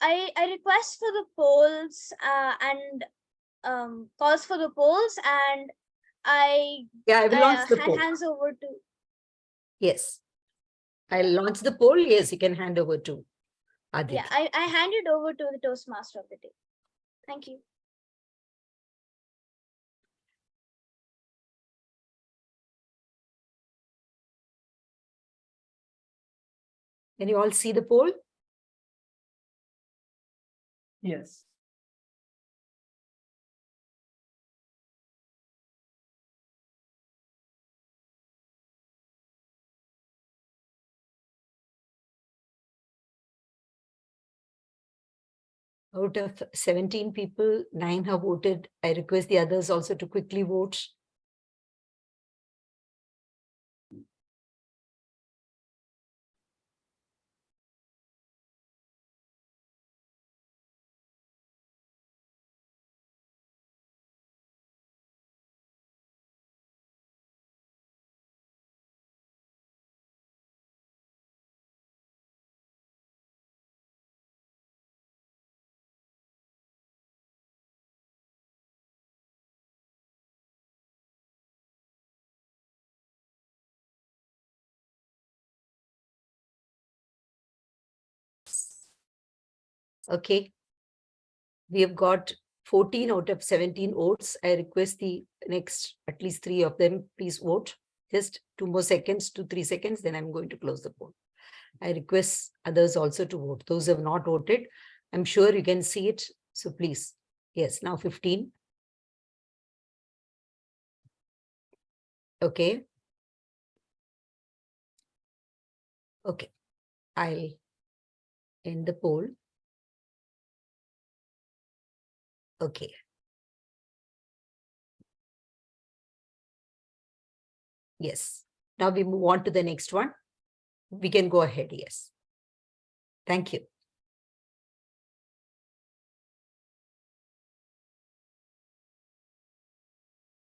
I request for the polls and calls for the polls, and I will launch the poll. hands over to. Yes. I'll launch the poll. Yes, you can hand over to Aditya. Yeah, I hand it over to the Toastmaster of the day. Thank you. Can you all see the poll? Yes. Out of 17 people, 9 have voted. I request the others also to quickly vote. Okay. We have got 14 out of 17 votes. I request the next, at least 3 of them, please vote. Just 2 more seconds, 2-3 seconds, then I'm going to close the poll. I request others also to vote. Those who have not voted, I'm sure you can see it. So please, yes, now 15. Okay. Okay, I'll end the poll. Okay. Yes. Now we move on to the next one. We can go ahead. Yes. Thank you.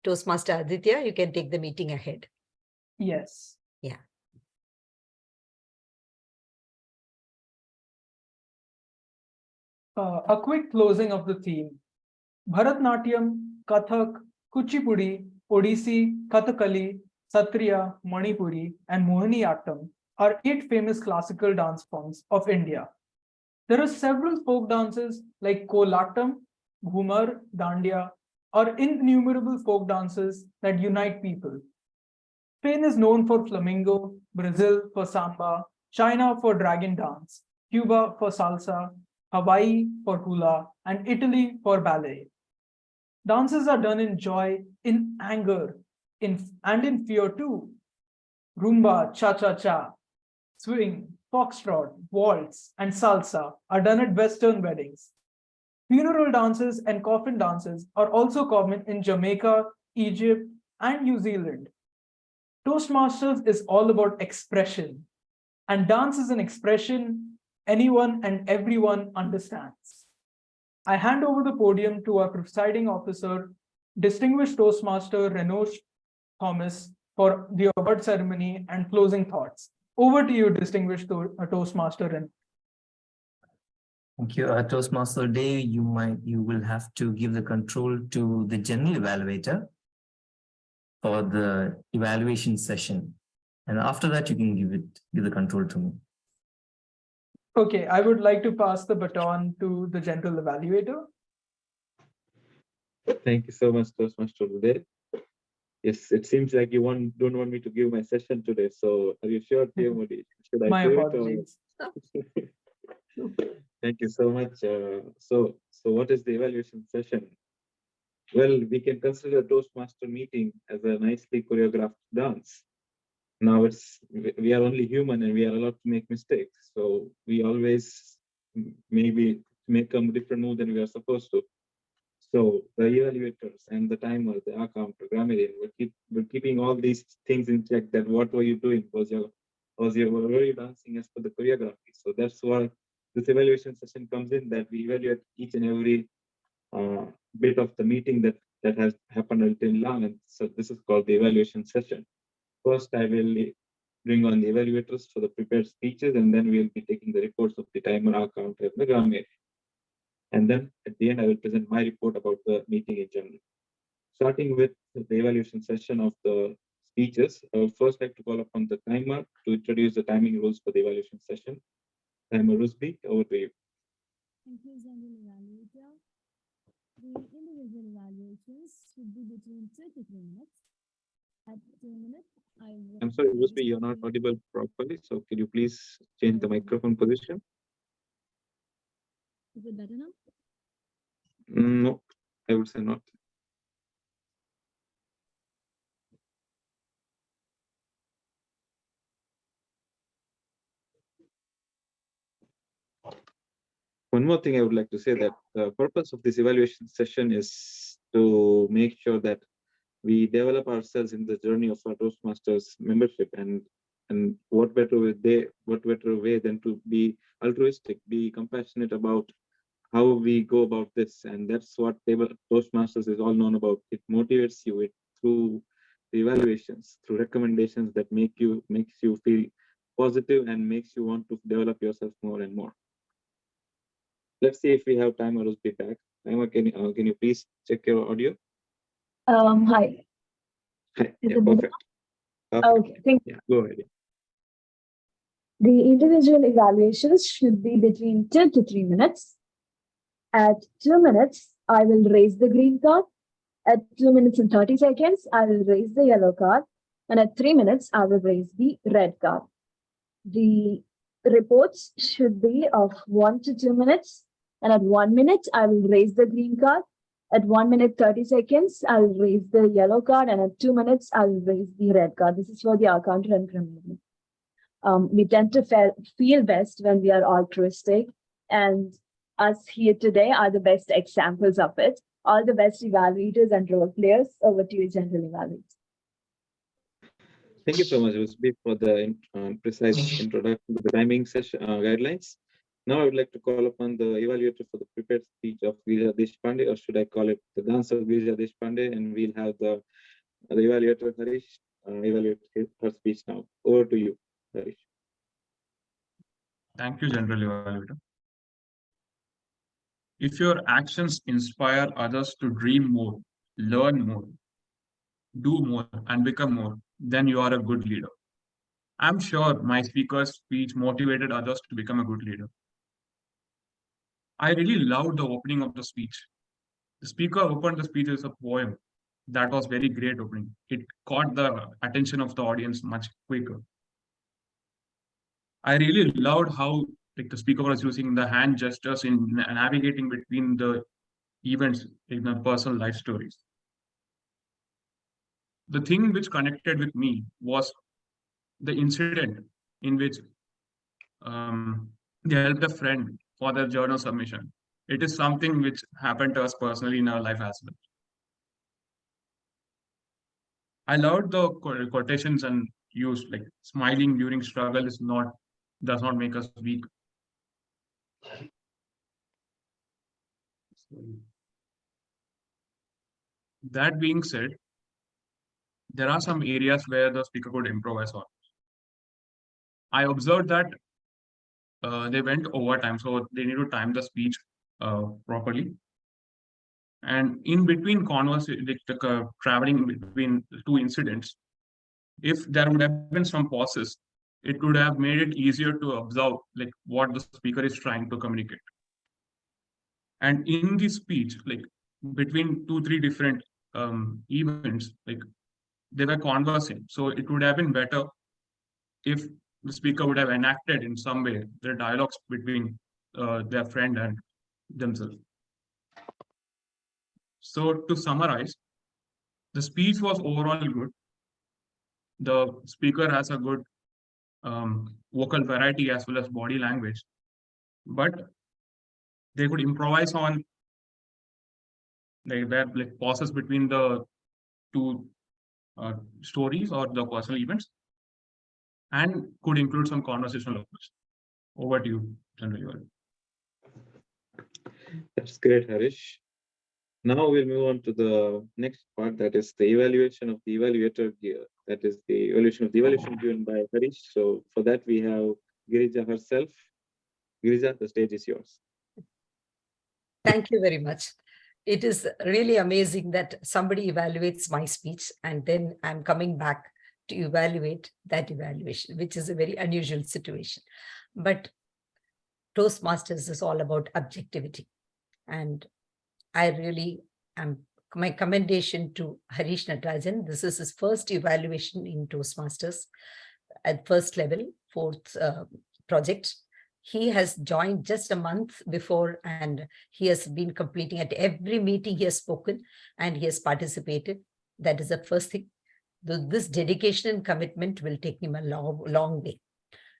Toastmaster Aditya, you can take the meeting ahead. Yes. Yeah. A quick closing of the theme. Bharatnatyam, Kathak, Kuchipudi, Odissi, Kathakali, Satriya, Manipuri, and Mohiniyattam are 8 famous classical dance forms of India. There are several folk dances like Kolattam, Ghumar, Dandiya, or innumerable folk dances that unite people. Spain is known for flamenco, Brazil for samba, China for dragon dance, Cuba for salsa, Hawaii for hula, and Italy for ballet. Dances are done in joy, in anger, and in fear too. Rumba, cha-cha-cha, swing, foxtrot, waltz, and salsa are done at Western weddings. Funeral dances and coffin dances are also common in Jamaica, Egypt, and New Zealand. Toastmasters is all about expression, and dance is an expression anyone and everyone understands. I hand over the podium to our presiding officer, Distinguished Toastmaster Renosh Thomas, for the award ceremony and closing thoughts. Over to you, Distinguished Toastmaster Renosh. Thank you. At Toastmaster Day, you will have to give the control to the general evaluator for the evaluation session. And after that, you can give the control to me. Okay, I would like to pass the baton to the general evaluator. Thank you so much, Toastmaster today. Yes, it seems like you don't want me to give my session today. So are you sure, dear Modi? Should I My do apologies. it? Thank you so much. So what is the evaluation session? Well, we can consider a Toastmaster meeting as a nicely choreographed dance. Now we are only human and we are allowed to make mistakes. So we always maybe make a different move than we are supposed to. So the evaluators and the timer, the account, the grammarian, we're keeping all these things in check. That what were you doing? Were you dancing as per the choreography? So that's what this evaluation session comes in. That we evaluate each and every bit of the meeting that has happened until now. And so this is called the evaluation session. First, I will bring on the evaluators for the prepared speeches, and then we'll be taking the reports of the timer, account, and the grammarian. And then at the end, I will present my report about the meeting in general. Starting with the evaluation session of the speeches, I would first like to call upon the timer to introduce the timing rules for the evaluation session. Timer Rusby, over to you. Thank you, General Evaluator. The individual evaluations should be between 2 to 3 minutes. At 2 minutes, I'm sorry, Rusby, you're not audible properly. So can you please change the microphone position? Is it better now? No, I would say not. One more thing I would like to say, that the purpose of this evaluation session is to make sure that we develop ourselves in the journey of our Toastmasters membership, and what better way than to be altruistic, be compassionate about how we go about this. And that's what Toastmasters is all known about. It motivates you through the evaluations, through recommendations that makes you feel positive and makes you want to develop yourself more and more. Let's see if we have Timer Rusby back. Timer, can you please check your audio? Hi. Hi. Is Yeah, it perfect. Okay, thank you. Yeah, go ahead. The individual evaluations should be between 2 to 3 minutes. At 2 minutes, I will raise the green card. At 2 minutes and 30 seconds, I will raise the yellow card. And at 3 minutes, I will raise the red card. The reports should be of 1 to 2 minutes. And at 1 minute, I will raise the green card. At 1 minute, 30 seconds, I'll raise the yellow card. And at 2 minutes, I'll raise the red card. This is for the account and criminal. We tend to feel best when we are altruistic. And us here today are the best examples of it. All the best evaluators and role players. Over to you, General Evaluator. Thank you so much, Rusby, for the precise introduction to the timing session guidelines. Now I would like to call upon the evaluator for the prepared speech of Girish Deshpande, or should I call it the dance of Girish Deshpande, and we'll have the evaluator Harish evaluate her speech now. Over to you, Harish. Thank you, General Evaluator. If your actions inspire others to dream more, learn more, do more, and become more, then you are a good leader. I'm sure my speaker's speech motivated others to become a good leader. I really loved the opening of the speech. The speaker opened the speech with a poem that was very great opening. It caught the attention of the audience much quicker. I really loved how the speaker was using the hand gestures in navigating between the events in the personal life stories. The thing which connected with me was the incident in which they helped a friend for their journal submission. It is something which happened to us personally in our life as well. I loved the quotations and use like smiling during struggle does not make us weak. That being said, there are some areas where the speaker could improvise on. I observed that they went overtime, so they need to time the speech properly. And in between traveling in between two incidents, if there would have been some pauses, it would have made it easier to observe like what the speaker is trying to communicate. And in the speech, like between 2-3 different events, like they were conversing. So it would have been better if the speaker would have enacted in some way the dialogues between their friend and themselves. So to summarize, the speech was overall good. The speaker has a good vocal variety as well as body language, but they could improvise on like pauses between the two stories or the personal events, and could include some conversational elements. Over to you, General. That's great, Harish. Now we'll move on to the next part, that is the evaluation of the evaluator gear. That is the evaluation of the evaluation given by Harish. So for that, we have Girija herself. Girija, the stage is yours. Thank you very much. It is really amazing that somebody evaluates my speech and then I'm coming back to evaluate that evaluation, which is a very unusual situation. But Toastmasters is all about objectivity. And I really am, my commendation to Harish Natarajan. This is his first evaluation in Toastmasters at first level, fourth project. He has joined just a month before and he has been completing at every meeting he has spoken and he has participated. That is the first thing. This dedication and commitment will take him a long way.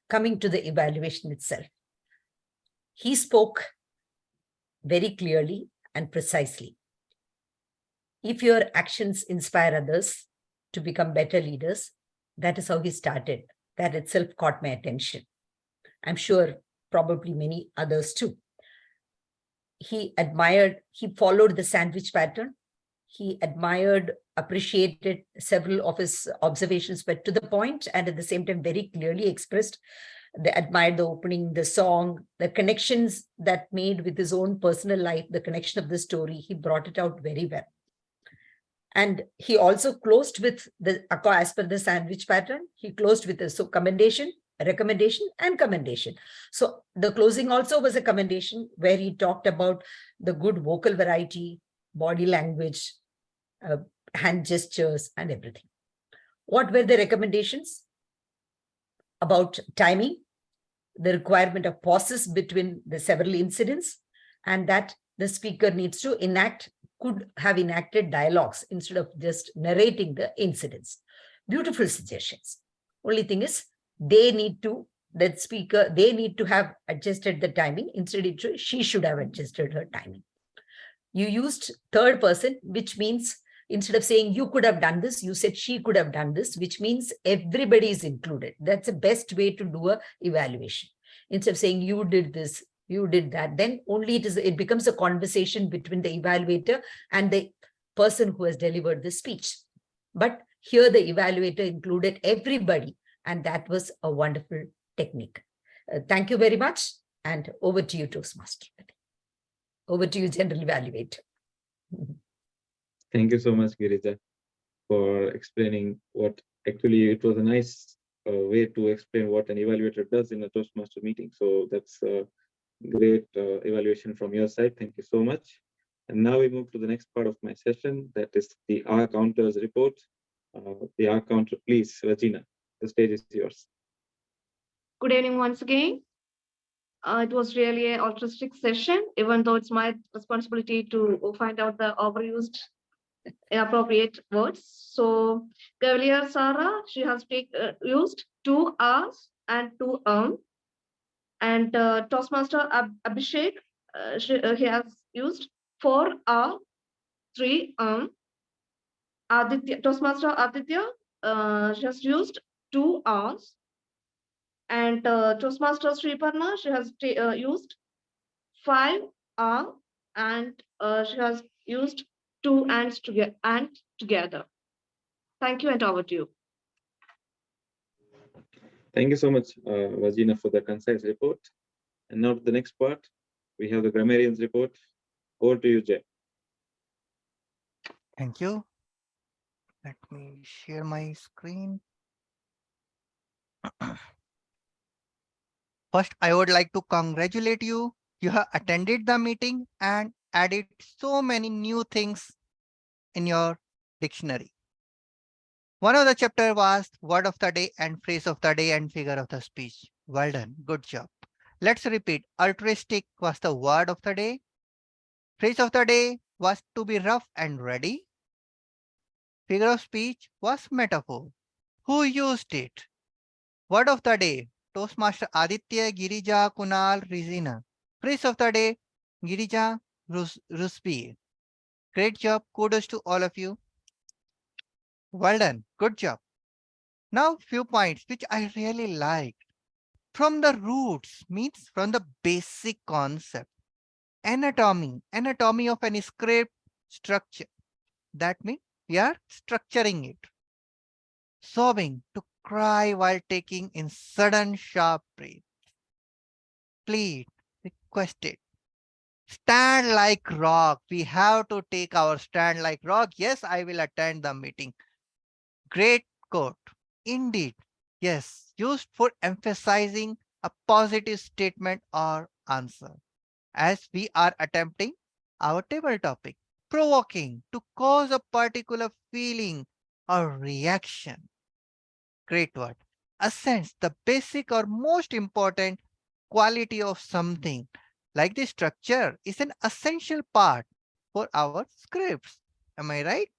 Coming to the evaluation itself. He spoke very clearly and precisely. If your actions inspire others to become better leaders, that is how he started. That itself caught my attention. I'm sure probably many others too. He followed the sandwich pattern. He appreciated several of his observations, but to the point, and at the same time very clearly expressed. They admired the opening, the song, the connections that made with his own personal life, the connection of the story. He brought it out very well. And he also closed with as per the sandwich pattern, he closed with a commendation, recommendation, and commendation. So the closing also was a commendation where he talked about the good vocal variety, body language, hand gestures, and everything. What were the recommendations? About timing, the requirement of pauses between the several incidents, and that the speaker needs to could have enacted dialogues instead of just narrating the incidents. Beautiful suggestions. Only thing is, they need to have adjusted the timing. Instead, she should have adjusted her timing. You used third person, which means instead of saying you could have done this, you said she could have done this, which means everybody is included. That's the best way to do an evaluation. Instead of saying you did this, you did that, then only it becomes a conversation between the evaluator and the person who has delivered the speech. But here the evaluator included everybody, and that was a wonderful technique. Thank you very much, and over to you, Toastmaster. Over to you, General Evaluator. Thank you so much, Girija, for explaining what actually it was a nice way to explain what an evaluator does in a Toastmaster meeting. So that's a great evaluation from your side. Thank you so much. And now we move to the next part of my session, that is the R counters report. The R counter, please, Regina, the stage is yours. Good evening once again. It was really an altruistic session, even though it's my responsibility to find out the overused, inappropriate words. So, Gavelier Sara, she has used 2 R's and 2 and Toastmaster Abhishek, he has used 4 R, 3 Aditya, Toastmaster Aditya, she has used 2 hours. And Toastmaster Sriparna, she has used 5 hours, and she has used 2 ands together. Thank you, and over to you. Thank you so much, Vajina, for the concise report. And now to the next part, we have the grammarian's report. Over to you, Jay. Thank you. Let me share my screen. First, I would like to congratulate you. You have attended the meeting and added so many new things in your dictionary. One of the chapter was word of the day and phrase of the day and figure of the speech. Well done. Good job. Let's repeat. Altruistic was the word of the day. Phrase of the day was to be rough and ready. Figure of speech was metaphor. Who used it? Word of the day. Toastmaster Aditya, Girija, Kunal, Rizina. Phrase of the day. Girija, Rusby. Great job. Kudos to all of you. Well done. Good job. Now few points which I really liked. From the roots means from the basic concept. Anatomy of any script structure. That means we are structuring it. Sobbing, to cry while taking in sudden sharp breath. Plead, requested. Stand like rock. We have to take our stand like rock. Yes, I will attend the meeting. Great quote. Indeed. Yes, used for emphasizing a positive statement or answer. As we are attempting our table topic. Provoking, to cause a particular feeling or reaction. Great word. Essence, the basic or most important quality of something. Like the structure is an essential part for our scripts. Am I right?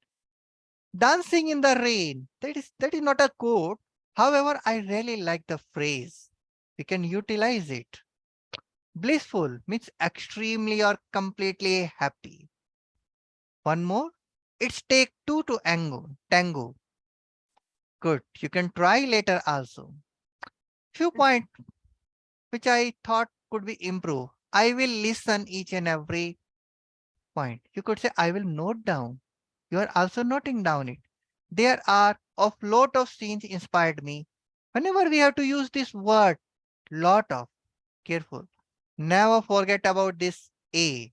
Dancing in the rain. That is not a quote. However, I really like the phrase. We can utilize it. Blissful means extremely or completely happy. One more. It's take two to tango. Good. You can try later also. Few points which I thought could be improved. I will listen each and every point. You could say, I will note down. You are also noting down it. There are a lot of scenes inspired me. Whenever we have to use this word, lot of, careful. Never forget about this A.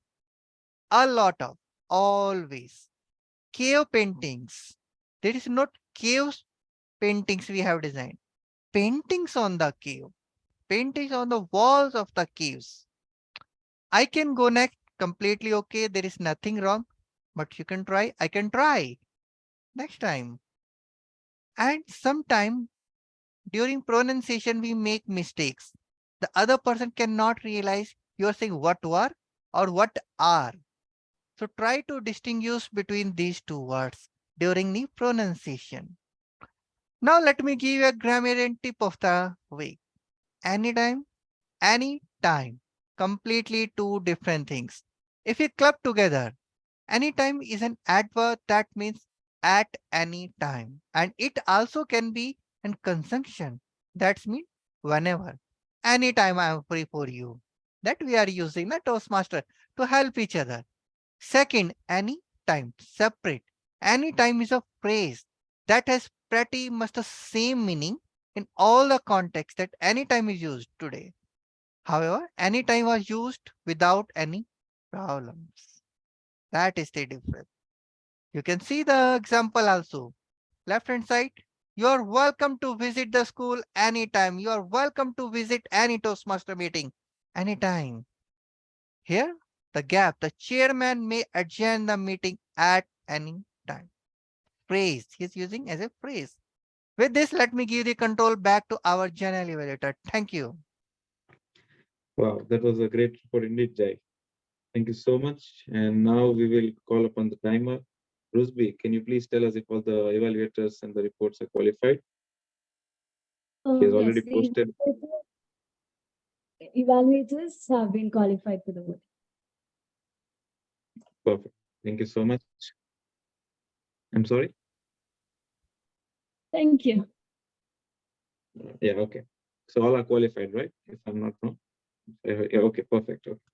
A lot of, always. Cave paintings. There is not caves paintings we have designed. Paintings on the cave. Paintings on the walls of the caves. I can go next, completely okay. There is nothing wrong, but you can try. I can try next time. And sometime during pronunciation, we make mistakes. The other person cannot realize you are saying what were or what are. So try to distinguish between these two words during the pronunciation. Now let me give you a grammarian tip of the week. Anytime, anytime. Completely two different things. If you club together, anytime is an adverb that means at any time. And it also can be in conjunction. That means whenever. Anytime I am free for you. That we are using the Toastmaster to help each other. Second, any time, separate. Any time is a phrase that has pretty much the same meaning in all the contexts that any time is used today. However, any time was used without any problems. That is the difference. You can see the example also. Left hand side, you are welcome to visit the school anytime. You are welcome to visit any Toastmaster meeting anytime. Here, the gap, the chairman may adjourn the meeting at any time. Phrase, he's using as a phrase. With this, let me give the control back to our general evaluator. Thank you. Wow, that was a great report indeed, Jai. Thank you so much. And now we will call upon the timer. Rusby, can you please tell us if all the evaluators and the reports are qualified? She has already Yes, posted. evaluators have been qualified for the vote. Perfect. Thank you so much. I'm sorry. Thank you. Yeah, okay. So all are qualified, right? If I'm not wrong. Yeah, okay, perfect. Okay.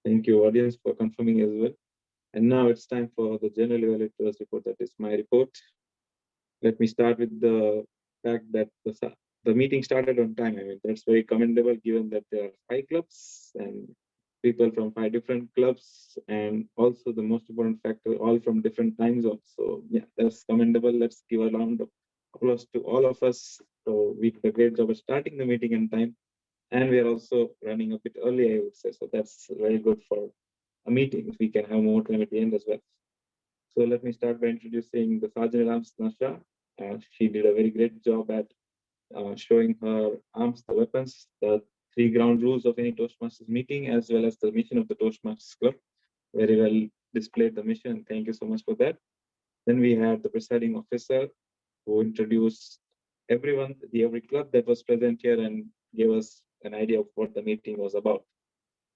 Thank you, audience, for confirming as well. And now it's time for the general evaluator's report. That is my report. Let me start with the fact that the meeting started on time. I mean, that's very commendable given that there are 5 clubs and people from 5 different clubs, and also the most important factor, all from different time zones. So yeah, that's commendable. Let's give a round of applause to all of us. So we did a great job of starting the meeting in time, and we are also running a bit early, I would say. So that's very good for a meeting. We can have more time at the end as well. So let me start by introducing the Sergeant at Arms, Nasha. She did a very great job at showing her arms, the weapons, the 3 ground rules of any Toastmasters meeting, as well as the mission of the Toastmasters Club. Very well displayed the mission. Thank you so much for that. Then we had the presiding officer who introduced everyone, every club that was present here, and gave us an idea of what the meeting was about.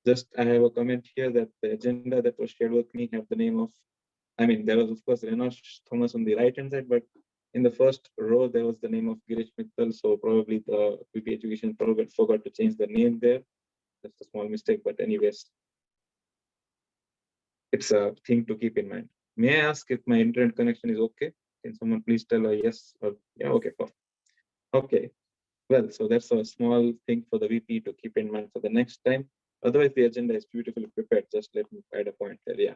Just I have a comment here that the agenda that was shared with me have the name of, I mean, there was of course Renash Thomas on the right hand side, but in the first row there was the name of Girish Mittal. So probably the VP Education forgot to change the name there. That's a small mistake, but anyways, it's a thing to keep in mind. May I ask if my internet connection is okay? Can someone please tell a yes or yeah? Okay, perfect. Okay. Well, so that's a small thing for the VP to keep in mind for the next time. Otherwise, the agenda is beautifully prepared. Just let me add a point there. Yeah.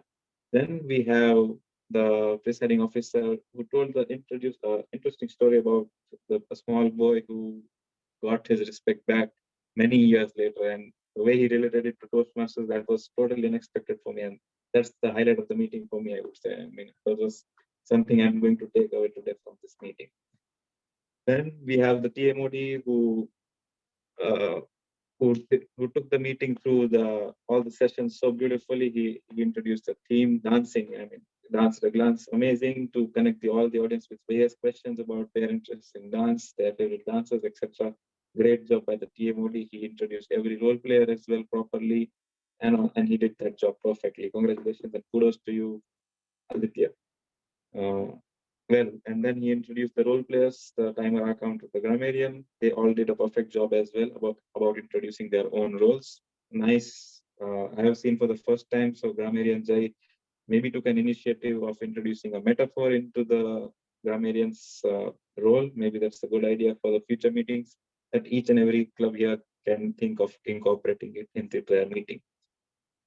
Then we have the presiding officer who told the interesting story about a small boy who got his respect back many years later, and the way he related it to Toastmasters, that was totally unexpected for me, and that's the highlight of the meeting for me, I would say. I mean, that was something I'm going to take away today from this meeting. Then we have the TMOD uh, who took the meeting through all the sessions so beautifully. He introduced the theme dancing. I mean, dance at a glance, amazing to connect all the audience with various questions about their interest in dance, their favorite dancers, etc. Great job by the TMOD. He introduced every role player as well properly, and he did that job perfectly. Congratulations and kudos to you, Aditya. Well, and then he introduced the role players, the timer account of the grammarian. They all did a perfect job as well about introducing their own roles. Nice. I have seen for the first time. So grammarian Jai maybe took an initiative of introducing a metaphor into the grammarian's role. Maybe that's a good idea for the future meetings that each and every club here can think of incorporating it into their meeting.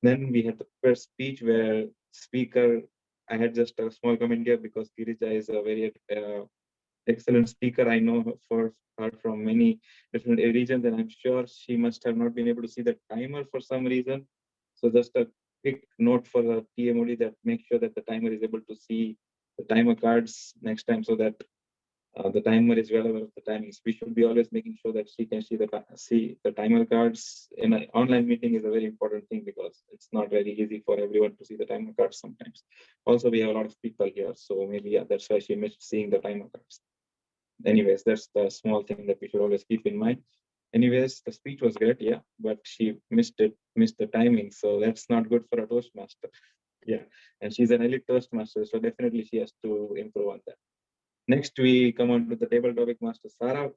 Then we had the first speech where speaker, I had just a small comment here because Girija is a very excellent speaker. I know for her from many different regions, and I'm sure she must have not been able to see the timer for some reason. So just a quick note for the TMOD that make sure that the timer is able to see the timer cards next time, so that the timer is well aware of the timings. We should be always making sure that she can see the timer cards in an online meeting is a very important thing because it's not very easy for everyone to see the timer cards sometimes. Also, we have a lot of people here, so maybe that's why she missed seeing the timer cards. Anyways, that's the small thing that we should always keep in mind. Anyways, the speech was great, yeah, but she missed the timing, so that's not good for a Toastmaster. Yeah, and she's an elite Toastmaster, so definitely she has to improve on that. Next, we come on to the table topic master, Sara.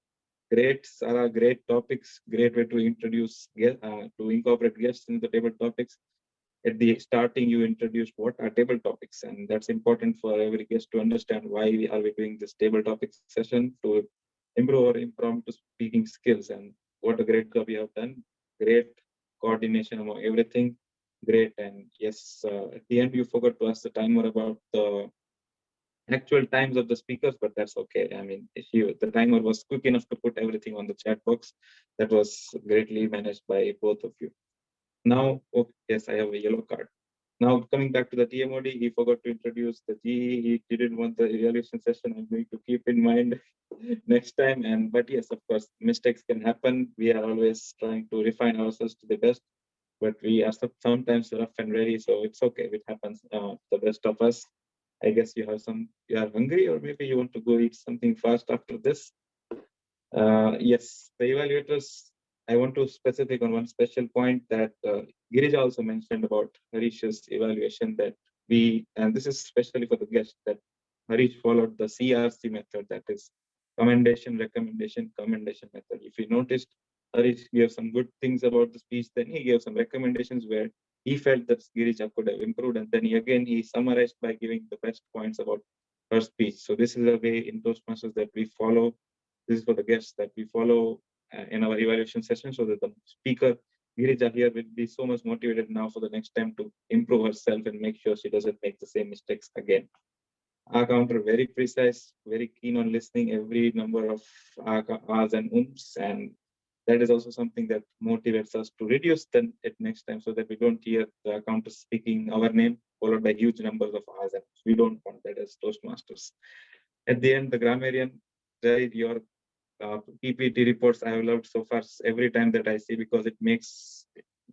Sara, great topics, great way to introduce, to incorporate guests into the table topics. At the starting, you introduced what are table topics, and that's important for every guest to understand why we are doing this table topics session to improve our impromptu speaking skills. And what a great job you have done. Great coordination among everything. Great. And yes, at the end, you forgot to ask the timer about the actual times of the speakers, but that's okay. I mean, if the timer was quick enough to put everything on the chat box, that was greatly managed by both of you. Now, oh, yes, I have a yellow card. Now, coming back to the TMOD, he forgot to introduce the GE. He didn't want the evaluation session. I'm going to keep in mind next time. But yes, of course, mistakes can happen. We are always trying to refine ourselves to the best, but we are sometimes rough and ready. So it's okay. It happens. The best of us. I guess you are hungry, or maybe you want to go eat something fast after this. Yes, the evaluators, I want to specific on one special point that Girija also mentioned about Harish's evaluation that and this is especially for the guest, that Harish followed the CRC method, that is commendation, recommendation, commendation method. If you noticed, Harish gave some good things about the speech, then he gave some recommendations where he felt that Girija could have improved, and then he summarized by giving the best points about her speech. So this is a way in Toastmasters that we follow. This is for the guests that we follow in our evaluation session, so that the speaker Girija here will be so much motivated now for the next time to improve herself and make sure she doesn't make the same mistakes again. Our counter very precise, very keen on listening every number of ahs and ums, and that is also something that motivates us to reduce them at next time, so that we don't hear the counter speaking our name followed by huge numbers of ahs and ums. We don't want that as Toastmasters. At the end, the grammarian, your PPT reports I have loved so far every time that I see, because it makes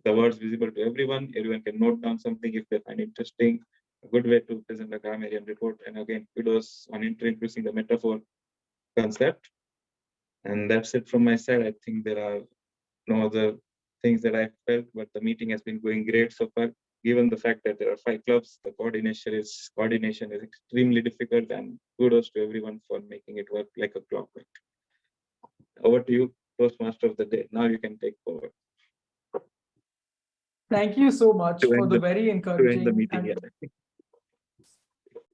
the words visible to everyone. Everyone can note down something if they find interesting. A good way to present a grammarian report. And again, kudos on introducing the metaphor concept. And that's it from my side. I think there are no other things that I felt, but the meeting has been going great so far. Given the fact that there are 5 clubs, the coordination is extremely difficult, and kudos to everyone for making it work like a clockwork. Over to you, Toastmaster of the day. Now you can take forward. Thank you so much for the very encouraging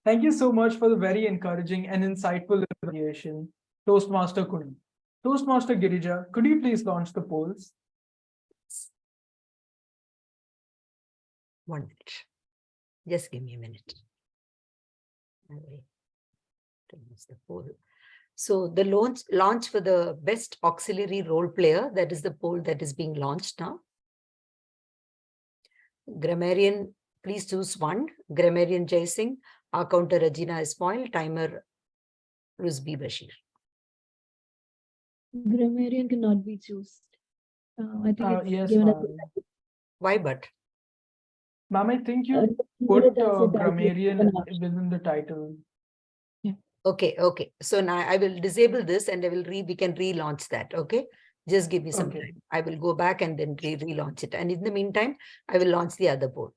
Thank you so much for the very encouraging and insightful evaluation, Toastmaster Kunal. Toastmaster Girija, could you please launch the polls? 1 minute. Just give me a minute. I will remove the poll. So the launch for the best auxiliary role player, that is the poll that is being launched now. Grammarian, please choose 1. Grammarian Jai Singh. Our counter Regina Ismail. Timer Rusbi Bashir. Grammarian cannot be chosen. I think it's yes, given Why but? Ma'am, I think you put grammarian within the title. Okay. So now I will disable this and we can relaunch that. Okay. Just give me some time. I will go back and then relaunch it. And in the meantime, I will launch the other board.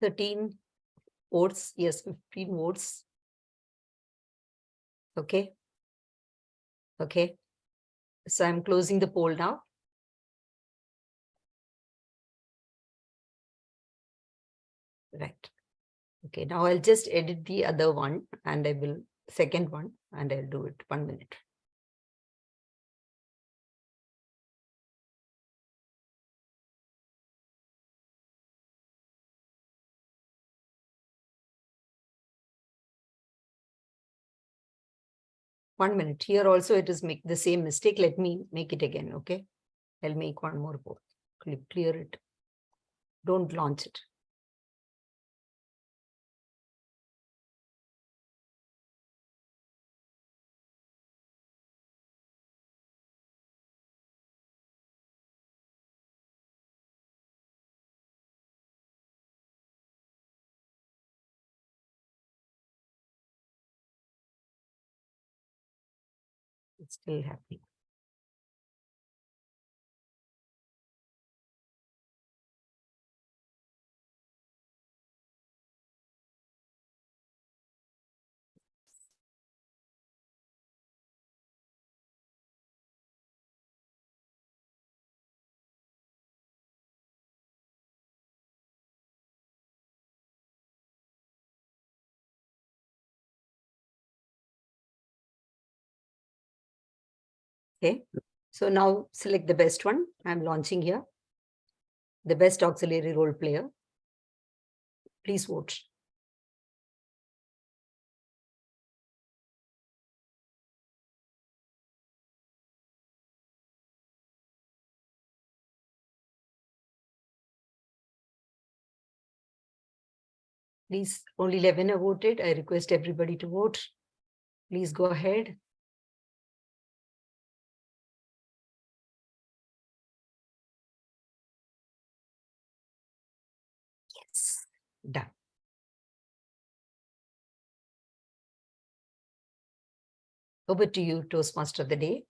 $13 votes, yes, 15 votes. Okay. So I'm closing the poll now. Right. Okay, now I'll just edit the other one and I will second one and I'll do it 1 minute. One minute. Here also it is make the same mistake. Let me make it again. Okay. I'll make one more poll. Clear it. Don't launch it. It's still happening. Okay, so now select the best one. I'm launching here. The best auxiliary role player. Please vote. Please, only 11 have voted. I request everybody to vote. Please go ahead. Yes, done. Over to you, Toastmaster of the day.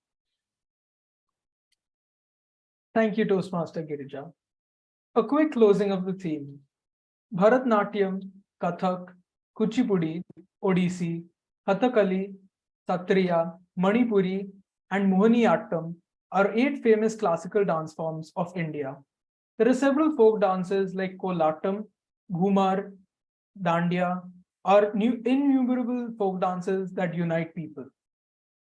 Thank you, Toastmaster Girija. A quick closing of the theme. Bharatnatyam, Kathak, Kuchipudi, Odissi, Kathakali, Satriya, Manipuri, and Mohiniyattam are 8 famous classical dance forms of India. There are several folk dances like Kolattam, Ghumar, Dandiya, or innumerable folk dances that unite people.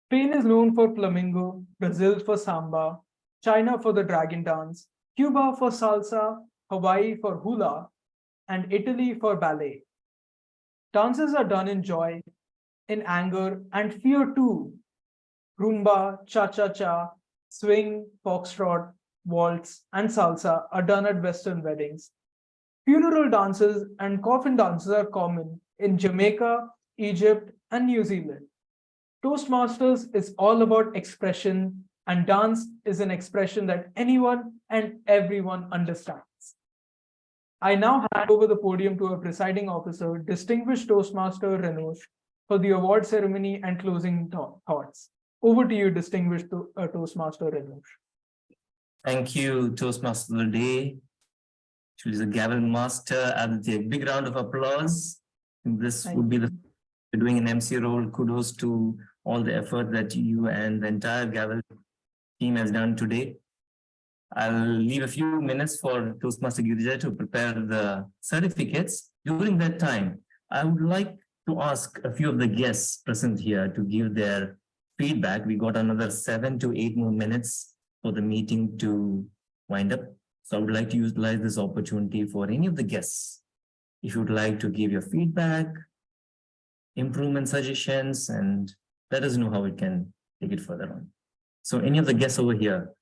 Spain is known for flamenco, Brazil for samba, China for the dragon dance, Cuba for salsa, Hawaii for hula, and Italy for ballet. Dances are done in joy, in anger, and fear too. Rumba, cha-cha-cha, swing, foxtrot, waltz, and salsa are done at Western weddings. Funeral dances and coffin dances are common in Jamaica, Egypt, and New Zealand. Toastmasters is all about expression, and dance is an expression that anyone and everyone understands. I now hand over the podium to our presiding officer, Distinguished Toastmaster Renosh, for the award ceremony and closing thoughts. Over to you, Distinguished Toastmaster Renosh. Thank you, Toastmaster of the day. She is a gavel master. Aditya, big round of applause. This would be the doing an MC role. Kudos to all the effort that you and the entire gavel team has done today. I'll leave a few minutes for Toastmaster Girija to prepare the certificates. During that time, I would like to ask a few of the guests present here to give their feedback. We got another 7 to 8 more minutes for the meeting to wind up. So I would like to utilize this opportunity for any of the guests. If you would like to give your feedback, improvement suggestions, and let us know how we can take it further on. So any of the guests over here,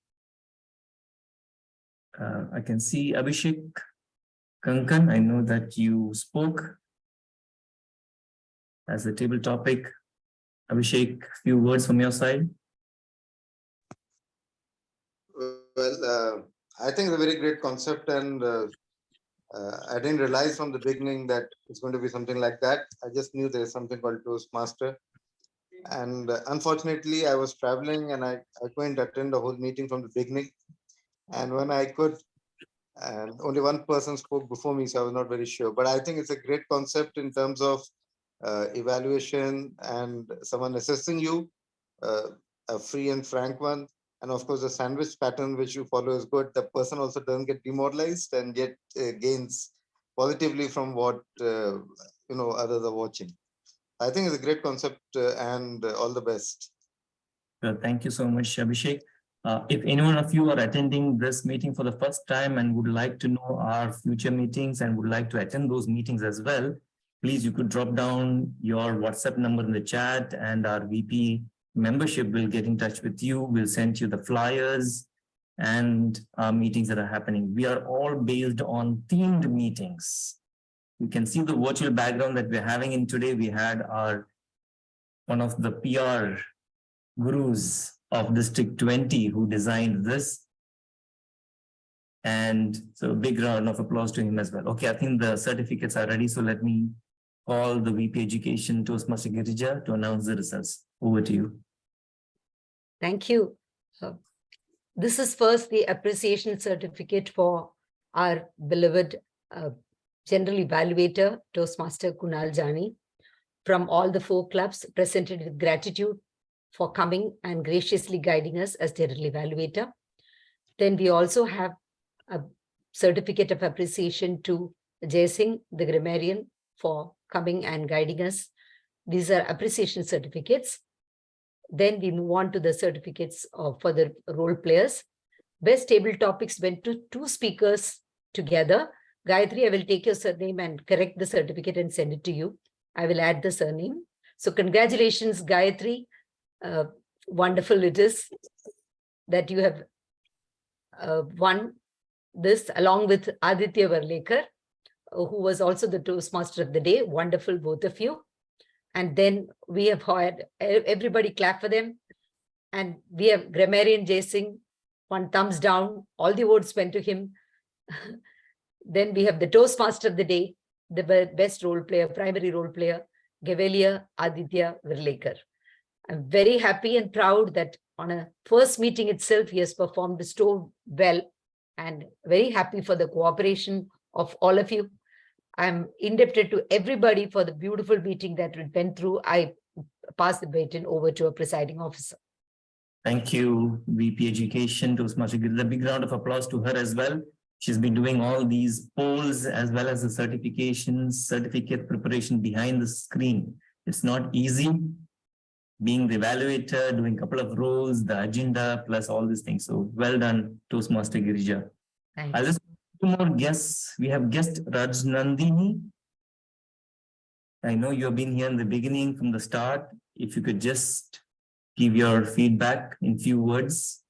I can see Abhishek Kankan. I know that you spoke as a table topic. Abhishek, few words from your side. Well, I think it's a very great concept, and I didn't realize from the beginning that it's going to be something like that. I just knew there is something called Toastmaster. And unfortunately, I was traveling and I couldn't attend the whole meeting from the beginning. And when I could, and only one person spoke before me, so I was not very sure. But I think it's a great concept in terms of evaluation and someone assessing you, a free and frank one. And of course, the sandwich pattern which you follow is good. The person also doesn't get demoralized and yet gains positively from what others are watching. I think it's a great concept and all the best. Thank you so much, Abhishek. If any one of you are attending this meeting for the first time and would like to know our future meetings and would like to attend those meetings as well, please, you could drop down your WhatsApp number in the chat and our VP membership will get in touch with you. We'll send you the flyers and our meetings that are happening. We are all based on themed meetings. You can see the virtual background that we're having in today. We had one of the PR gurus of District 20 who designed this. And so a big round of applause to him as well. Okay, I think the certificates are ready. So let me call the VP Education, Toastmaster Girija, to announce the results. Over to you. Thank you. This is first the appreciation certificate for our beloved General Evaluator, Toastmaster Kunal Jani, from all the 4 clubs, presented with gratitude for coming and graciously guiding us as General Evaluator. Then we also have a certificate of appreciation to Jai Singh, the grammarian, for coming and guiding us. These are appreciation certificates. Then we move on to the certificates for the role players. Best table topics went to 2 speakers together. Gayatri, I will take your surname and correct the certificate and send it to you. I will add the surname. So congratulations, Gayatri. Wonderful it is that you have won this along with Aditya Verlekar. who was also the Toastmaster of the day. Wonderful, both of you. And then we have hired, everybody clap for them. And we have Grammarian Jaising, one thumbs down. All the awards went to him. Then we have the Toastmaster of the day, the best role player, primary role player, Gavelier, Aditya, Verlekar. I'm very happy and proud that on a first meeting itself, he has performed so well, and very happy for the cooperation of all of you. I'm indebted to everybody for the beautiful meeting that we went through. I pass the baton over to a presiding officer. Thank you, VP Education, Toastmaster. Give a big round of applause to her as well. She's been doing all these polls as well as the certifications, certificate preparation behind the screen. It's not easy being the evaluator, doing a couple of roles, the agenda, plus all these things. So well done, Toastmaster Girija. I'll just two more guests. We have guest Raj Nandini. I know you have been here in the beginning from the start. If you could just give your feedback in few words.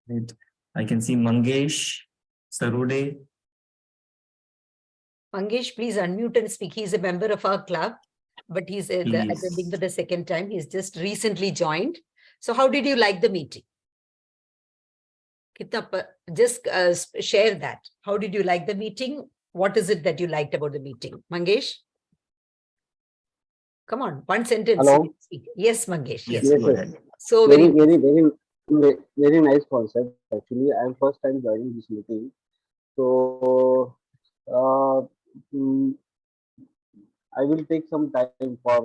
Right. I can see Mangesh Sarude. Mangesh, please unmute and speak. He's a member of our club, but he's attending for the second time. He's just recently joined. So how did you like the meeting? Just share that. How did you like the meeting? What is it that you liked about the meeting? Mangesh? Come on, one sentence. Hello? Yes, Mangesh. Yes, Yes, go yes. ahead. So very nice concept. Actually, I'm first time joining this meeting. So I will take some time for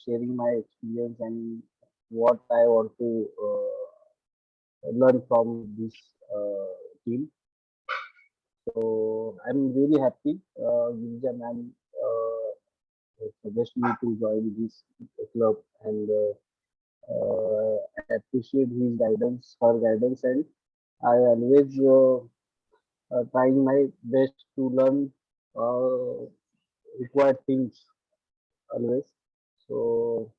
sharing my experience and what I want to learn from this team. So I'm really happy, Girija ma'am suggested me to join this club, and I appreciate his guidance, her guidance, and I always trying my best to learn required things always. So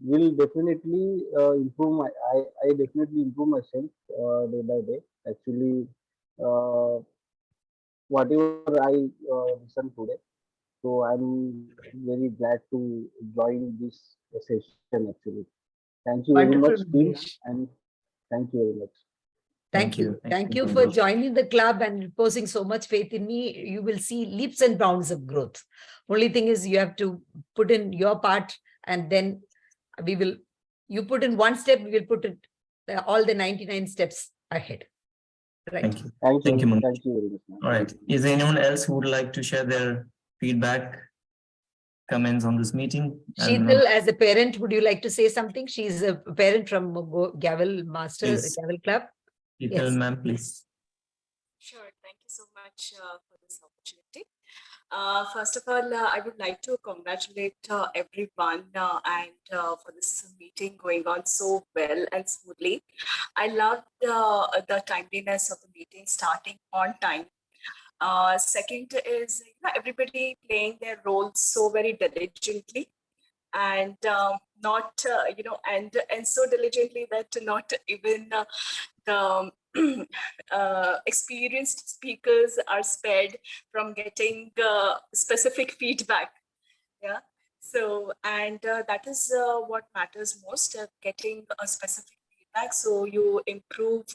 will definitely improve my. I definitely improve myself day by day. Actually, whatever I listen today. So I'm very glad to join this session actually. Thank you very much, wonderful, team, Mangesh. and thank you very much. Thank you. Thank you for joining the club and reposing so much faith in me. You will see leaps and bounds of growth. Only thing is you have to put in your part, and then you put in one step, we will put it all the 99 steps ahead. Right. Thank you. Thank you. Mangesh. Thank you very much. All right. Is there anyone else who would like to share their feedback, comments on this meeting? Sheetal, as a parent, would you like to say something? She's a parent from Gavel Club. Sheetal, ma'am, please. Sure. Thank you so much for this opportunity. First of all, I would like to congratulate everyone and for this meeting going on so well and smoothly. I loved the timeliness of the meeting starting on time. Second is everybody playing their roles so very diligently, and not and so diligently that not even the experienced speakers are spared from getting specific feedback. Yeah. So, and that is what matters most, getting a specific feedback. So you improve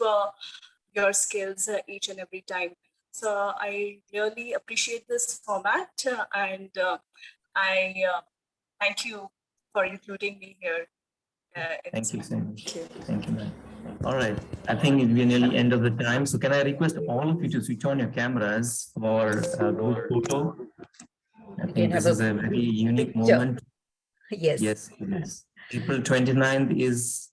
your skills each and every time. So I really appreciate this format, and I thank you for including me here. Thank you so much. Thank you, ma'am. All right. I think we're nearly end of the time. So can I request all of you to switch on your cameras for a group photo? I think this is a very unique moment. Yes. Yes, it is. April 29th is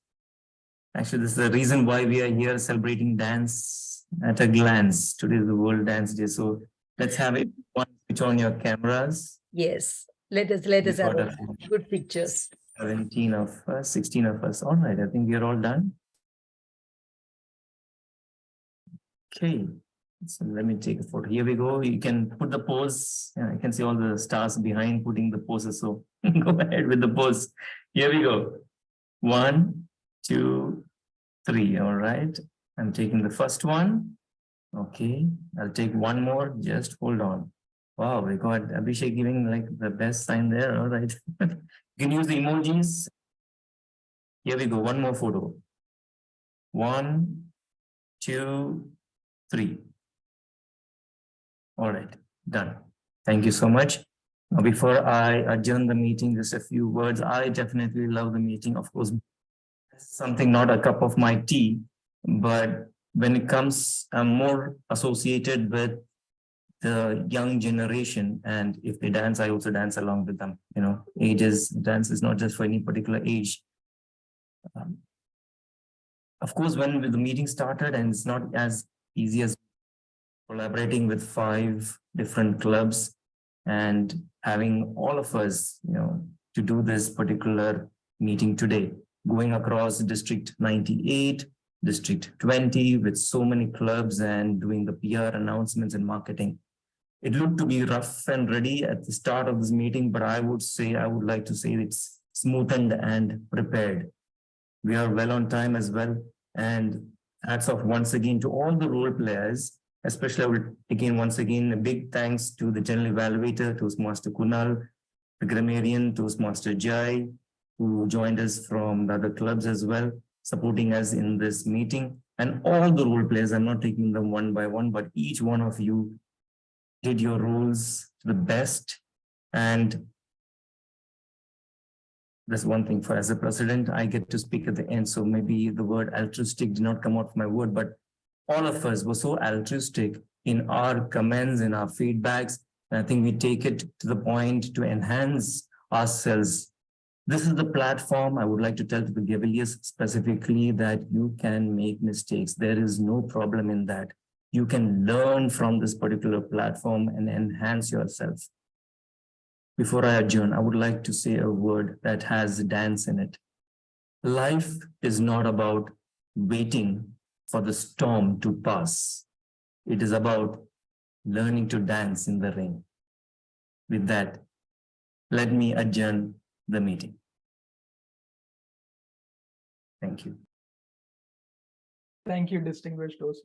actually this is the reason why we are here celebrating dance at a glance. Today is the World Dance Day. So let's have it. Switch on your cameras. Yes. Let us have good pictures. 17 of us, 16 of us. All right. I think we are all done. Okay. So let me take a photo. Here we go. You can put the pose. Yeah, I can see all the stars behind putting the poses. So go ahead with the pose. Here we go. 1, 2, 3. All right. I'm taking the first one. Okay. I'll take one more. Just hold on. Wow, we got Abhishek giving like the best sign there. All right. You can use the emojis. Here we go. One more photo. 1, 2, 3. All right. Done. Thank you so much. Now, before I adjourn the meeting, just a few words. I definitely love the meeting. Of course, something not a cup of my tea, but when it comes, I'm more associated with the young generation, and if they dance, I also dance along with them. You know, dance is not just for any particular age. Of course, when the meeting started, and it's not as easy as collaborating with 5 different clubs and having all of us, you know, to do this particular meeting today, going across District 98, District 20, with so many clubs and doing the PR announcements and marketing. It looked to be rough and ready at the start of this meeting, but I would like to say it's smoothened and prepared. We are well on time as well. And hats off once again to all the role players. Especially, I would once again, a big thanks to the General Evaluator, Toastmaster Kunal, the Grammarian, Toastmaster Jai, who joined us from the other clubs as well, supporting us in this meeting. And all the role players, I'm not taking them one by one, but each one of you did your roles to the best. And that's one thing. For as a president, I get to speak at the end. So maybe the word altruistic did not come out from my word, but all of us were so altruistic in our comments, in our feedbacks. And I think we take it to the point to enhance ourselves. This is the platform I would like to tell to the Gaveliers specifically that you can make mistakes. There is no problem in that. You can learn from this particular platform and enhance yourself. Before I adjourn, I would like to say a word that has dance in it. Life is not about waiting for the storm to pass. It is about learning to dance in the rain. With that, let me adjourn the meeting. Thank you. Thank you, distinguished Toastmaster.